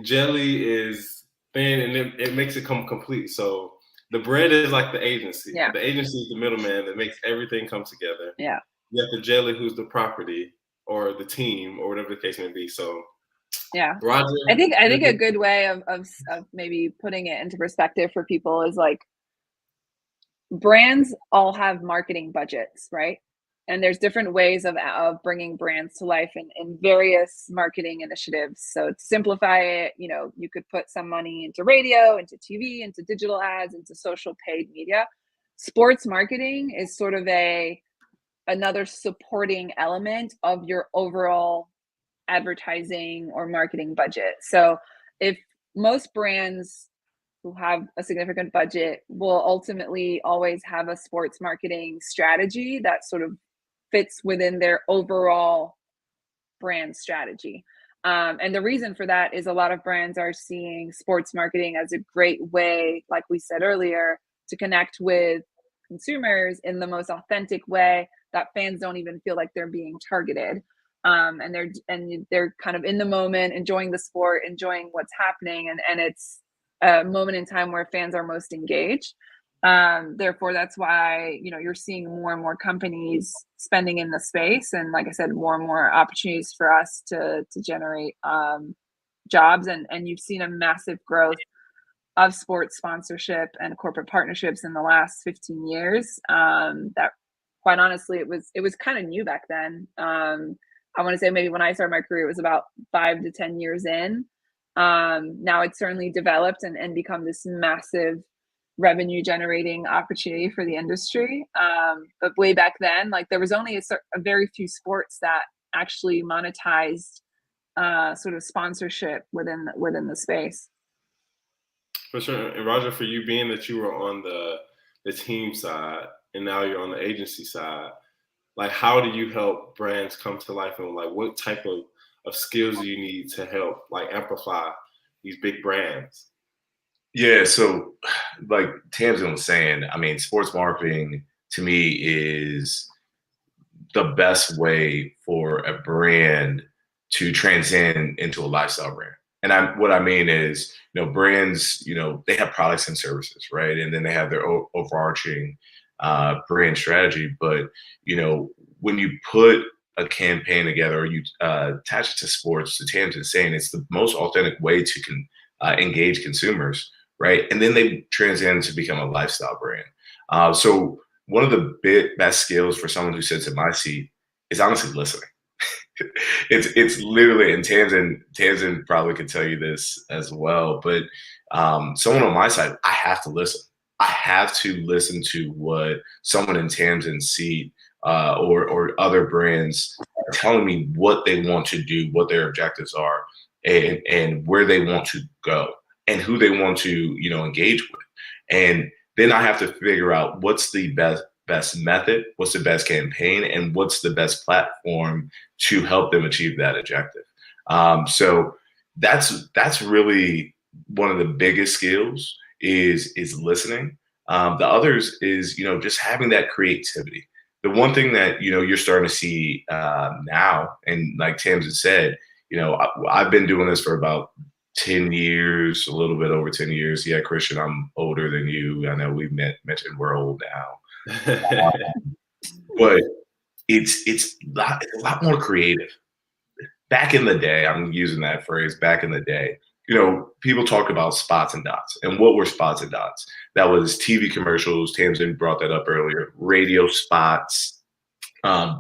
Jelly is thin and it makes it come complete. So the brand is like the agency. Yeah. The agency is the middleman that makes everything come together. Yeah. You have the jelly, who's the property or the team or whatever the case may be. So Yeah. Roger, I think a good way of maybe putting it into perspective for people is like, brands all have marketing budgets, right? And there's different ways of bringing brands to life in various marketing initiatives. So to simplify it, you could put some money into radio, into TV, into digital ads, into social paid media. Sports marketing is sort of another supporting element of your overall advertising or marketing budget. So if most brands who have a significant budget will ultimately always have a sports marketing strategy that sort of fits within their overall brand strategy. And the reason for that is a lot of brands are seeing sports marketing as a great way, like we said earlier, to connect with consumers in the most authentic way that fans don't even feel like they're being targeted. And they're kind of in the moment, enjoying the sport, enjoying what's happening, and it's a moment in time where fans are most engaged. Therefore, that's why you're seeing more and more companies spending in the space, and like I said, more and more opportunities for us to generate jobs, and you've seen a massive growth of sports sponsorship and corporate partnerships in the last 15 years. That, quite honestly, it was kind of new back then. I want to say maybe when I started my career, it was about 5 to 10 years in. Now it's certainly developed and become this massive revenue generating opportunity for the industry. But way back then, like, there was only a very few sports that actually monetized sort of sponsorship within the space. For sure. And Roger, for you, being that you were on the team side and now you're on the agency side, like, how do you help brands come to life, and like what type of skills do you need to help like amplify these big brands? Yeah, so like Tamsin was saying, I mean, sports marketing to me is the best way for a brand to transcend into a lifestyle brand. And what I mean is, brands, they have products and services, right? And then they have their overarching brand strategy. But, when you put a campaign together, or you attach it to sports, to Tamsin saying, it's the most authentic way to engage consumers, right? And then they transcend to become a lifestyle brand. So one of the best skills for someone who sits in my seat is honestly listening. It's literally, and Tamsin probably could tell you this as well, but someone on my side, I have to listen. I have to listen to what someone in Tamsin's seat or other brands are telling me, what they want to do, what their objectives are, and where they want to go, and who they want to engage with. And then I have to figure out what's the best method, what's the best campaign, and what's the best platform to help them achieve that objective. So that's really one of the biggest skills is listening. The others is just having that creativity. The one thing that you're starting to see now, and like Tamsin said, I've been doing this for about 10 years, a little bit over 10 years. Yeah, Christian, I'm older than you. I know we mentioned we're old now. But it's a lot more creative. Back in the day, I'm using that phrase, back in the day, people talked about spots and dots. And what were spots and dots? That was TV commercials. Tamsin brought that up earlier. Radio spots,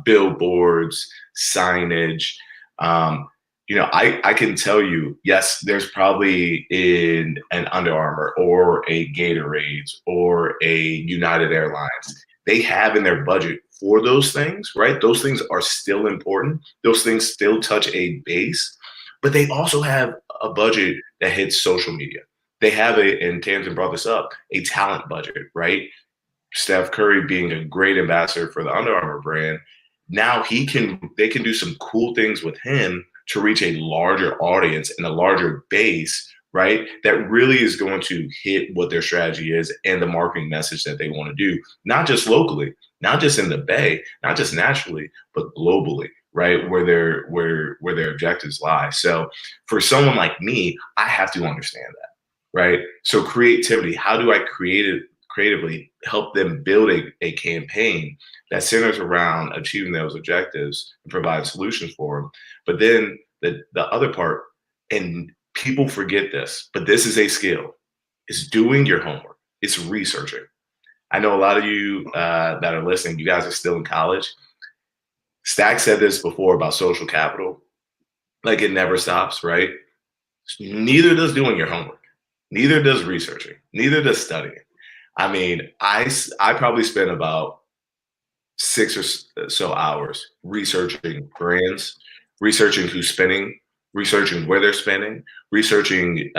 billboards, signage. I can tell you, yes, there's probably in an Under Armour or a Gatorade or a United Airlines, they have in their budget for those things, right? Those things are still important. Those things still touch a base, but they also have a budget that hits social media. They have and Tamsin brought this up, a talent budget, right? Steph Curry being a great ambassador for the Under Armour brand. Now they can do some cool things with him to reach a larger audience and a larger base, right? That really is going to hit what their strategy is and the marketing message that they want to do, not just locally, not just in the Bay, not just nationally, but globally, right? Where their objectives lie. So for someone like me, I have to understand that, right? So creativity, how do I creatively help them build a campaign that centers around achieving those objectives and provide solutions for them? But then the other part And people forget this, but this is a skill. It's doing your homework. It's researching. I know a lot of you that are listening, you guys are still in college. Stack said this before about social capital. Like, it never stops, right? Neither does doing your homework. Neither does researching. Neither does studying. I mean, I probably spent about 6 or so hours researching brands, researching who's spending, researching where they're spending, researching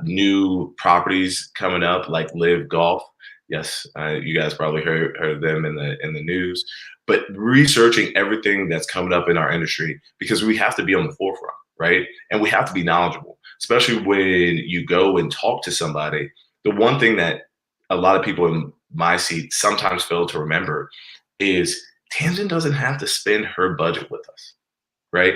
new properties coming up like Live Golf. Yes, you guys probably heard of them in the news, but researching everything that's coming up in our industry, because we have to be on the forefront, right? And we have to be knowledgeable, especially when you go and talk to somebody. The one thing that a lot of people in my seat sometimes fail to remember is Tamsin doesn't have to spend her budget with us, right?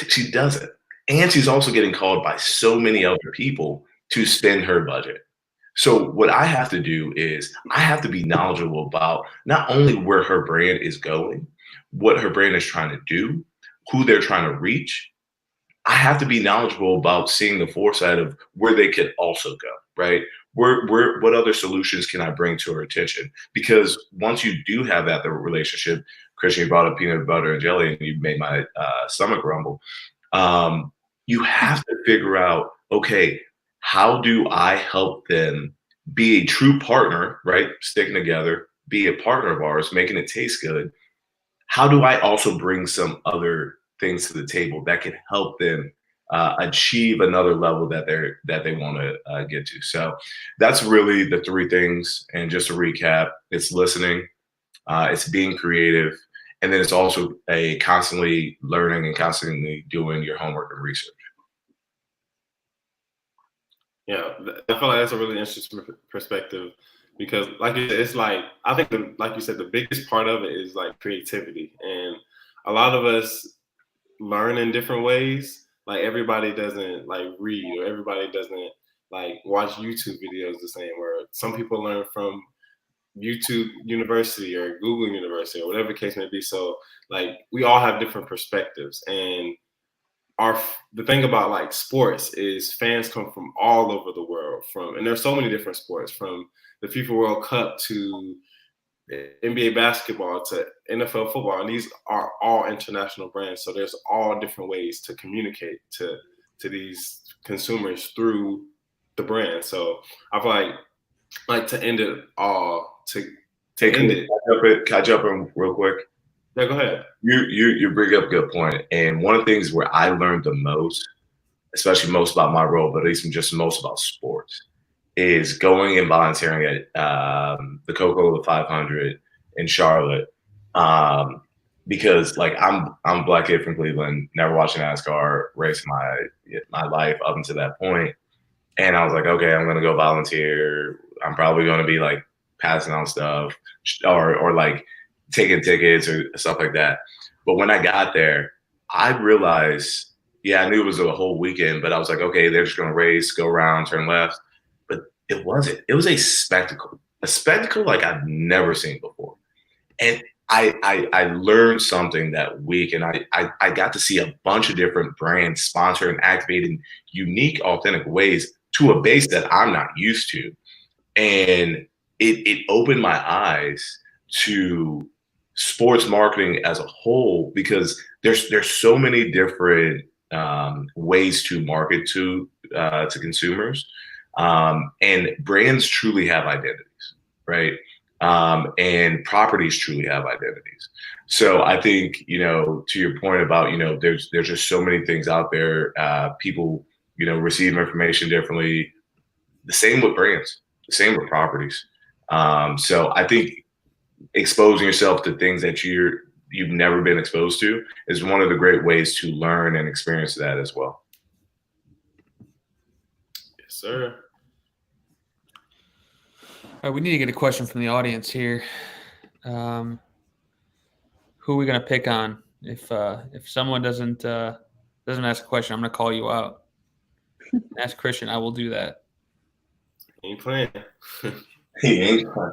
She doesn't. And she's also getting called by so many other people to spend her budget. So what I have to do is I have to be knowledgeable about not only where her brand is going, what her brand is trying to do, who they're trying to reach. I have to be knowledgeable about seeing the foresight of where they could also go, right? What other solutions can I bring to her attention? Because once you do have that the relationship, Christian, you brought up peanut butter and jelly, and you made my stomach rumble. You have to figure out, okay, how do I help them be a true partner, right? Sticking together, be a partner of ours, making it taste good. How do I also bring some other things to the table that can help them achieve another level that they want to get to? So that's really the three things. And just to recap, it's listening, it's being creative, and then it's also a constantly learning and constantly doing your homework and research. Yeah, I feel like that's a really interesting perspective, because like it's like, I think like you said, the biggest part of it is like creativity, and a lot of us learn in different ways. Like, everybody doesn't like read, or everybody doesn't like watch YouTube videos the same, where some people learn from YouTube University or Google University or whatever the case may be. So like, we all have different perspectives, and the thing about like sports is fans come from all over the world, and there's so many different sports, from the FIFA World Cup to NBA basketball to NFL football, and these are all international brands. So there's all different ways to communicate to these consumers through the brand. So I feel like to end it all, to end it. Can I jump in real quick? Yeah, go ahead. You bring up a good point. And one of the things where I learned the most, especially most about my role, but at least just most about sports, is going and volunteering at the Coca-Cola 500 in Charlotte. Because like I'm a black kid from Cleveland, never watched NASCAR race my life up until that point. And I was like, okay, I'm gonna go volunteer. I'm probably gonna be like passing on stuff or like taking tickets or stuff like that. But when I got there, I realized, yeah, I knew it was a whole weekend, but I was like, okay, they're just gonna race, go around, turn left. But it wasn't. It was a spectacle like I've never seen before. And I learned something that week, and I got to see a bunch of different brands sponsor and activate in unique, authentic ways to a base that I'm not used to. And it opened my eyes to sports marketing as a whole, because there's so many different ways to market to consumers, and brands truly have identities, right? And properties truly have identities. So I think, to your point about, there's just so many things out there. People, receive information differently. The same with brands, the same with properties. So I think exposing yourself to things that you've never been exposed to is one of the great ways to learn and experience that as well. Yes, sir. All right, we need to get a question from the audience here. Who are we gonna pick on? If someone doesn't ask a question, I'm gonna call you out. Ask Christian, I will do that. Ain't playing. He ain't playing.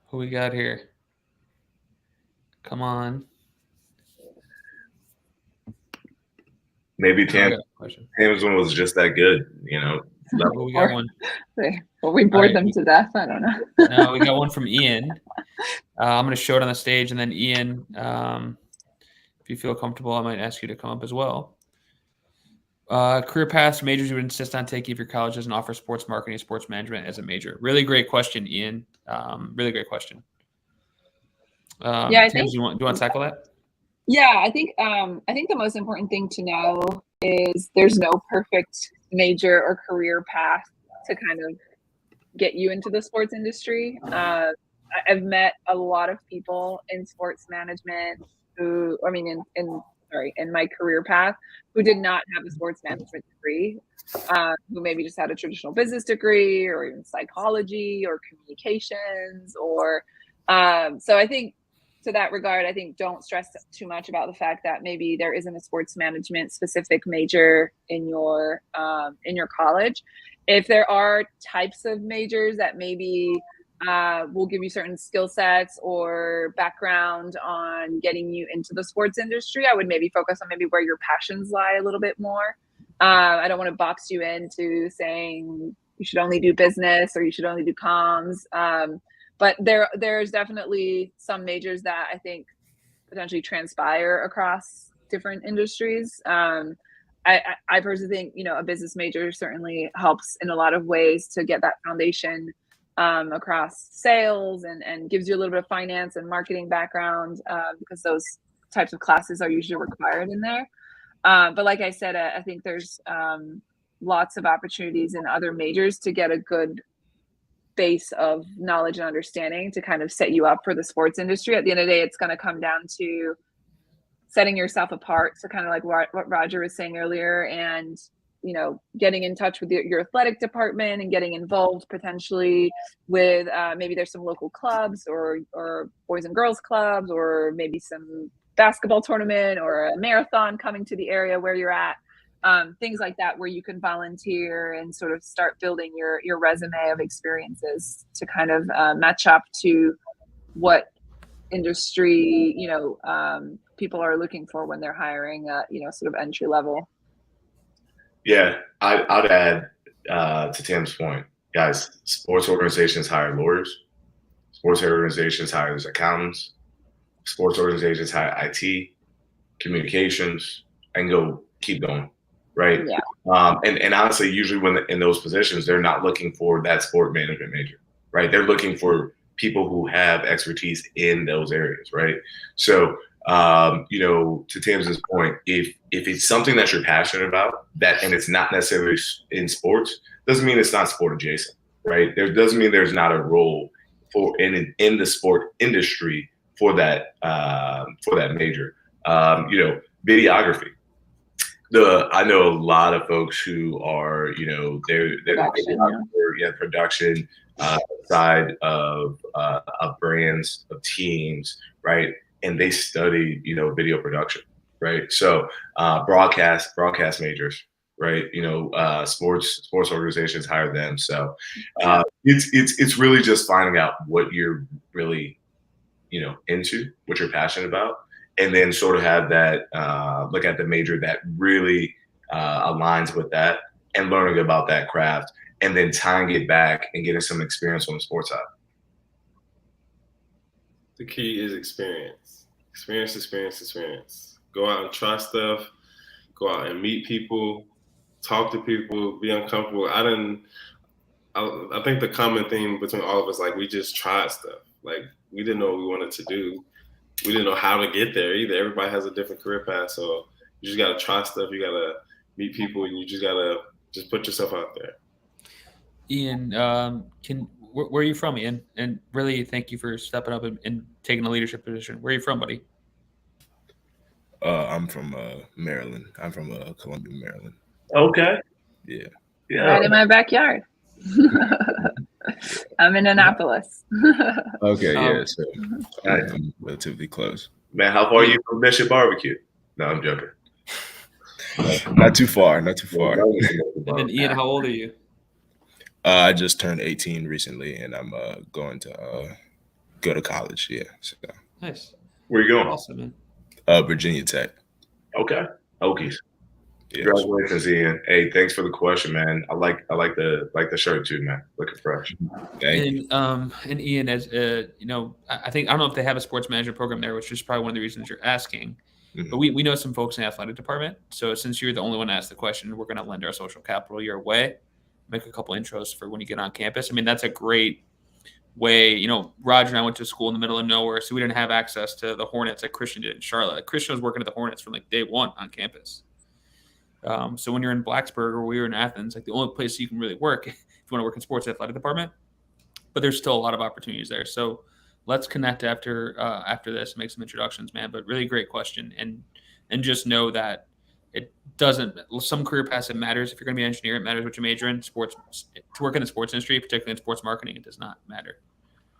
Who we got here? Come on. Maybe I got a question. Tam's one was just that good, Well, we got one. Well, we bored them to death. I don't know. No, we got one from Ian. I'm going to show it on the stage, and then Ian, if you feel comfortable, I might ask you to come up as well. Career paths, majors you would insist on taking if your college doesn't offer sports marketing and sports management as a major. Really great question, Ian. Really great question. Yeah, Tim, do you want to tackle that? Yeah, I think the most important thing to know is there's no perfect major or career path to kind of get you into the sports industry. I've met a lot of people in sports management who, I mean, in my career path, who did not have a sports management degree, who maybe just had a traditional business degree or even psychology or communications or, so I think to that regard, I think don't stress too much about the fact that maybe there isn't a sports management specific major in your college. If there are types of majors that maybe will give you certain skill sets or background on getting you into the sports industry, I would maybe focus on maybe where your passions lie a little bit more. I don't want to box you into saying you should only do business or you should only do comms. But there's definitely some majors that I think potentially transpire across different industries. I personally think, a business major certainly helps in a lot of ways to get that foundation across sales and gives you a little bit of finance and marketing background because those types of classes are usually required in there. But like I said, I think there's lots of opportunities in other majors to get a good base of knowledge and understanding to kind of set you up for the sports industry. At the end of the day, it's going to come down to setting yourself apart. So kind of like what Roger was saying earlier, and getting in touch with your athletic department and getting involved potentially with maybe there's some local clubs or boys and girls clubs, or maybe some basketball tournament or a marathon coming to the area where you're at. Things like that, where you can volunteer and sort of start building your resume of experiences to kind of match up to what industry people are looking for when they're hiring sort of entry level. Yeah, I'd add to Tim's point, guys, sports organizations hire lawyers, sports organizations hire accountants, sports organizations hire IT, communications, and keep going. Right. Yeah. And honestly, usually when in those positions, they're not looking for that sport management major, right? They're looking for people who have expertise in those areas, right? So, to Tamsin's point, if it's something that you're passionate about, and it's not necessarily in sports, doesn't mean it's not sport adjacent, right? There doesn't mean there's not a role for in the sport industry for that major. Videography. I know a lot of folks who are, they're production side of brands, of teams, right? And they study, video production, right? So broadcast majors, right? Sports organizations hire them. So it's really just finding out what you're really, into, what you're passionate about. And then sort of have that look at the major that really aligns with that, and learning about that craft, and then tying it back and getting some experience on the sports side. The key is experience. Experience. Go out and try stuff. Go out and meet people, talk to people, be uncomfortable. I think the common theme between all of us, like, we just tried stuff. Like, we didn't know what we wanted to do. We didn't know how to get there either. Everybody has a different career path. So you just got to try stuff. You got to meet people, and you just got to just put yourself out there. Ian, where are you from, Ian? And really thank you for stepping up and taking a leadership position. Where are you from, buddy? I'm from Maryland. I'm from Columbia, Maryland. Okay. Yeah. Right in my backyard. I'm in Annapolis. Okay, yeah. So I'm relatively close. Man, how far are you from Bishop Barbecue? No, I'm joking. Not too far. And then Ian, how old are you? I just turned 18 recently, and I'm going to go to college. Yeah. So. Nice. Where you going? Awesome, man. Virginia Tech. Okay. Okies. Yeah. Congratulations, Ian. Hey, thanks for the question, man. I like the shirt too, man. Looking fresh. Thank you. And Ian, as you know, I think I don't know if they have a sports management program there, which is probably one of the reasons you're asking. Mhm. But we know some folks in the athletic department. So since you're the only one to ask the question, we're going to lend our social capital your way, make a couple intros for when you get on campus. I mean, that's a great way. You know, Roger and I went to school in the middle of nowhere, so we didn't have access to the Hornets like Christian did in Charlotte. Christian was working at the Hornets from like day one on campus. So when you're in Blacksburg or we were in Athens, like the only place you can really work if you want to work in sports athletic department, but there's still a lot of opportunities there. So let's connect after this, make some introductions, man. But really great question, and just know that it doesn't. Some career paths, it matters. If you're going to be an engineer, it matters what you major in. Sports, to work in the sports industry, particularly in sports marketing, it does not matter.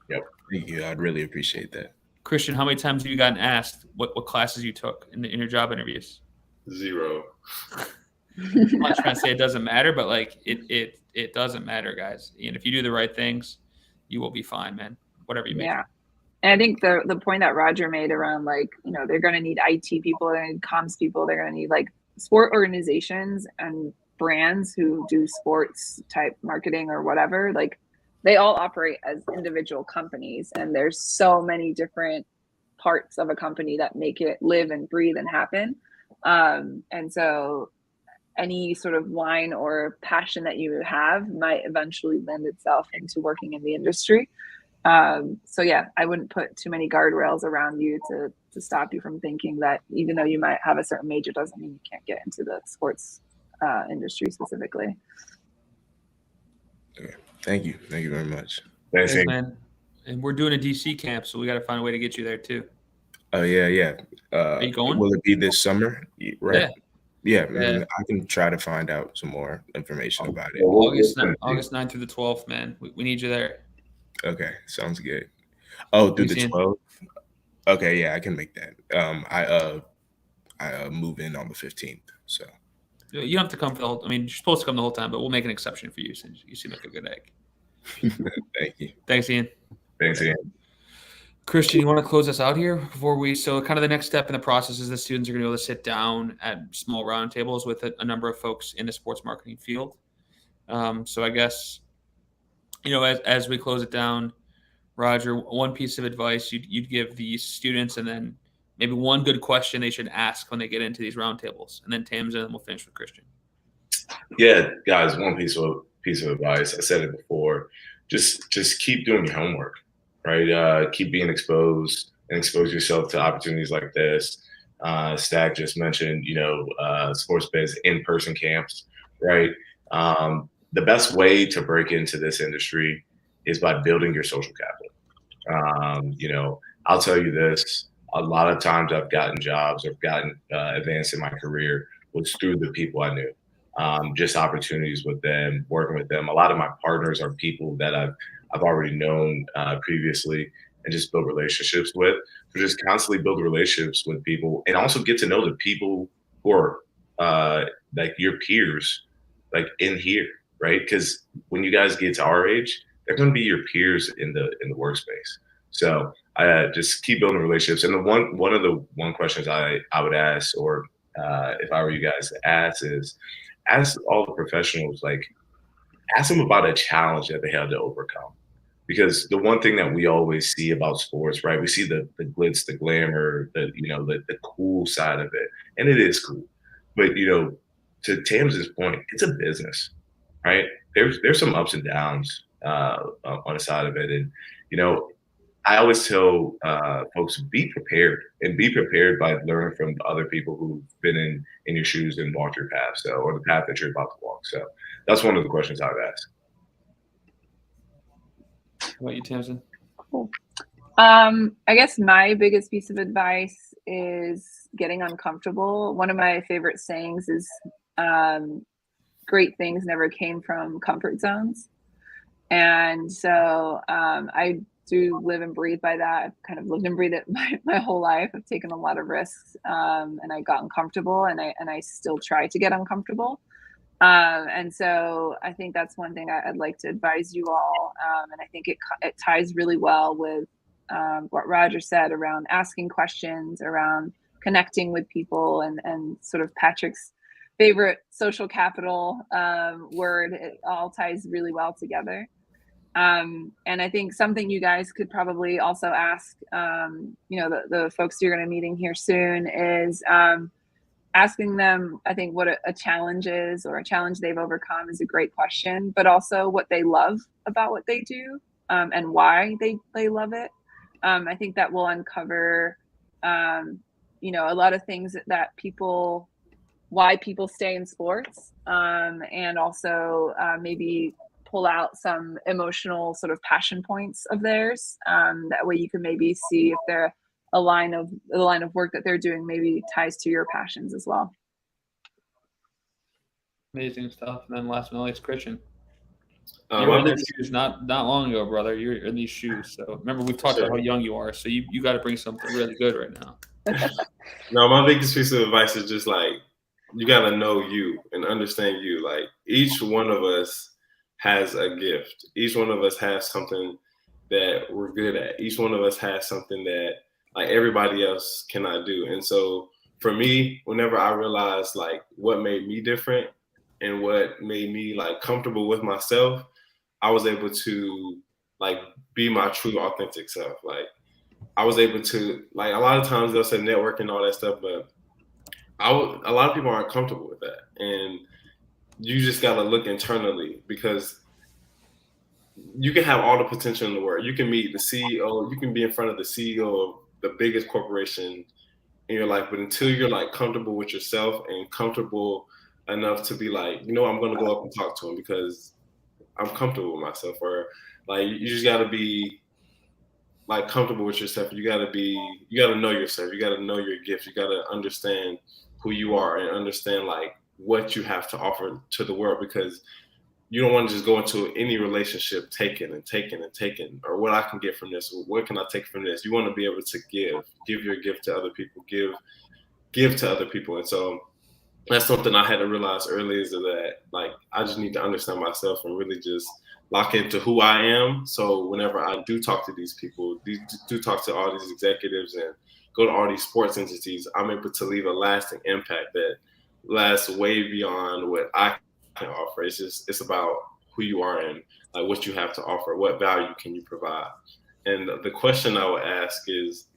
Yep. Thank you. I'd really appreciate that. Christian, how many times have you gotten asked what classes you took in your job interviews? 0. I'm not trying to say it doesn't matter, but like it doesn't matter, guys. And if you do the right things, you will be fine, man. Whatever you make. Yeah. And I think the point that Roger made around, like, you know, they're going to need IT people, they're going to need comms people, they're going to need like sport organizations and brands who do sports type marketing or whatever. Like, they all operate as individual companies, and there's so many different parts of a company that make it live and breathe and happen. And so any sort of line or passion that you have might eventually lend itself into working in the industry. So yeah, I wouldn't put too many guardrails around you to stop you from thinking that even though you might have a certain major doesn't mean you can't get into the sports industry specifically. Okay. Thank you. Thank you very much. Thanks, Ian. man. And we're doing a DC camp, so we got to find a way to get you there too. Oh yeah. Are you going? Will it be this summer? Right. Yeah. Yeah. I can try to find out some more information about it. August 9th through the 12th, man. We need you there. Okay, sounds good. Oh, through the 12th. Okay, yeah, I can make that. I move in on the 15th, so you don't have to come for the whole. I mean, you're supposed to come the whole time, but we'll make an exception for you since you seem like a good egg. Thank you. Thanks, Ian. Thanks, Ian. Christian, you want to close us out here before we? So, kind of the next step in the process is the students are going to be able to sit down at small roundtables with a number of folks in the sports marketing field. So, I guess, you know, as we close it down, Roger, one piece of advice you'd give these students, and then maybe one good question they should ask when they get into these roundtables, and then Tamsin, and then we'll finish with Christian. Yeah, guys, one piece of advice. I said it before. Just keep doing your homework, right? Keep being exposed and expose yourself to opportunities like this. Stack just mentioned, you know, sports biz in-person camps, right? The best way to break into this industry is by building your social capital. You know, I'll tell you this, a lot of times I've gotten jobs, I've gotten advanced in my career was through the people I knew. Just opportunities with them, working with them. A lot of my partners are people that I've already known previously and just build relationships with. So just constantly build relationships with people and also get to know the people who are like your peers, like in here, right? Because when you guys get to our age, they're going to be your peers in the workspace. So I just keep building relationships. And the one of the questions I would ask, or if I were you guys to ask, is ask all the professionals, like ask them about a challenge that they had to overcome. Because the one thing that we always see about sports, right? We see the glitz, the glamour, the cool side of it, and it is cool. But to Tamsin's point, it's a business, right? There's some ups and downs on the side of it, and I always tell folks, be prepared, and be prepared by learning from other people who've been in your shoes and walked your path, or the path that you're about to walk. So that's one of the questions I would ask. How about you, Tamsin? Cool. I guess my biggest piece of advice is getting uncomfortable. One of my favorite sayings is great things never came from comfort zones. And so I do live and breathe by that. I've kind of lived and breathed it my whole life. I've taken a lot of risks and I got uncomfortable, and I still try to get uncomfortable. And so I think that's one thing I'd like to advise you all. And I think it ties really well with what Roger said around asking questions, around connecting with people, and sort of Patrick's favorite social capital word. It all ties really well together. And I think something you guys could probably also ask, the folks you're going to be meeting here soon is asking them, I think, what a challenge is, or a challenge they've overcome is a great question, but also what they love about what they do, and why they love it. I think that will uncover, a lot of things that why people stay in sports, and also maybe pull out some emotional sort of passion points of theirs. That way you can maybe see if the line of work that they're doing maybe ties to your passions as well. Amazing stuff. And then last but not least, Christian. Um, You were I in think these shoes not long ago, brother. You're in these shoes. So remember, we've talked about how young you are. So you got to bring something really good right now. no, my biggest piece of advice is just like, you got to know you and understand you. Like, each one of us has a gift. Each one of us has something that we're good at. Each one of us has something that like everybody else cannot do. And so for me, whenever I realized like what made me different and what made me like comfortable with myself, I was able to like be my true authentic self. Like, I was able to, like, a lot of times they'll say network and all that stuff, but a lot of people aren't comfortable with that. And you just got to look internally, because you can have all the potential in the world. You can meet the CEO, you can be in front of the CEO of the biggest corporation in your life, but until you're like comfortable with yourself and comfortable enough to be like, I'm going to go up and talk to him because I'm comfortable with myself, or like, you just got to be like comfortable with yourself. You got to know yourself. You got to know your gifts. You got to understand who you are and understand like what you have to offer to the world, because you don't want to just go into any relationship taking, or what I can get from this, or what can I take from this. You want to be able to give your gift to other people, give to other people. And so that's something I had to realize early, is that like, I just need to understand myself and really just lock into who I am. So whenever I do talk to these people, do talk to all these executives and go to all these sports entities, I'm able to leave a lasting impact that lasts way beyond what I can offer. It's about who you are and like what you have to offer, what value can you provide. And the question I would ask is,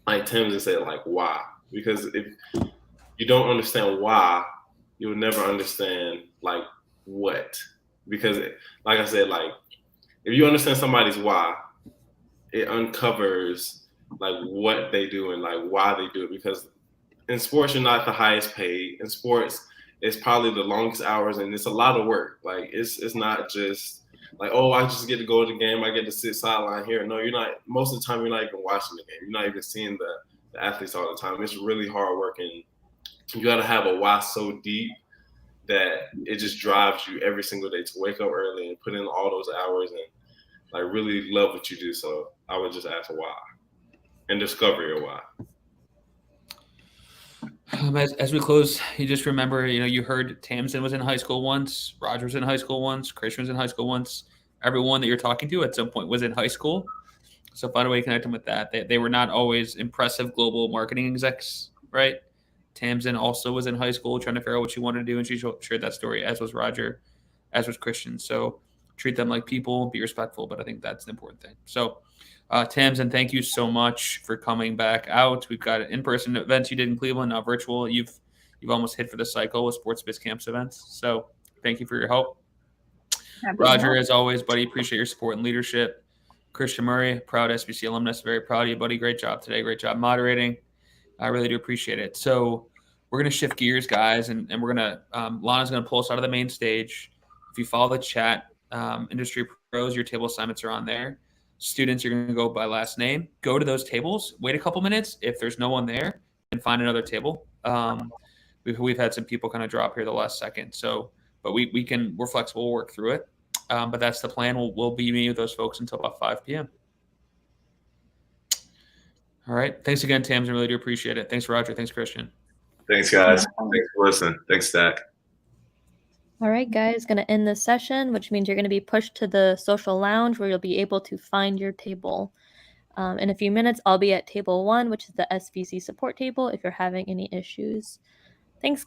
like Tim just said, like, why? Because if you don't understand why, you'll never understand like what. Because like I said, like, if you understand somebody's why, it uncovers like what they do and like why they do it. Because in sports, you're not the highest paid. In sports, it's probably the longest hours, and it's a lot of work. Like, it's not just like, oh, I just get to go to the game, I get to sit sideline here. No, you're not. Most of the time, you're not even watching the game. You're not even seeing the athletes all the time. It's really hard work, and you got to have a why so deep that it just drives you every single day to wake up early and put in all those hours and like really love what you do. So I would just ask why and discover your why. As we close, you just remember, you heard Tamsin was in high school once, Roger was in high school once, Christian was in high school once. Everyone that you're talking to at some point was in high school. So find a way to connect them with that. They were not always impressive global marketing execs, right? Tamsin also was in high school trying to figure out what she wanted to do, and she shared that story, as was Roger, as was Christian. So treat them like people, be respectful, but I think that's the important thing. So Tamsin, thank you so much for coming back out. We've got in-person events you did in Cleveland, now virtual. You've almost hit for the cycle with Sports Biz Camps events. So thank you for your help. Roger, as always, buddy, appreciate your support and leadership. Christian Murray, proud SBC alumnus, very proud of you, buddy. Great job today. Great job moderating. I really do appreciate it. So we're going to shift gears, guys, and we're going to Lana's going to pull us out of the main stage. If you follow the chat, industry pros, your table assignments are on there. Students, you're going to go by last name. Go to those tables. Wait a couple minutes. If there's no one there, and find another table. We've had some people kind of drop here the last second. So, but we're flexible. We'll work through it. But that's the plan. We'll be meeting with those folks until about 5 p.m. All right. Thanks again, Tams. I really do appreciate it. Thanks, Roger. Thanks, Christian. Thanks, guys. Thanks for listening. Thanks, Stack. All right, guys, going to end this session, which means you're going to be pushed to the social lounge where you'll be able to find your table. In a few minutes, I'll be at table 1, which is the SVC support table if you're having any issues. Thanks, guys.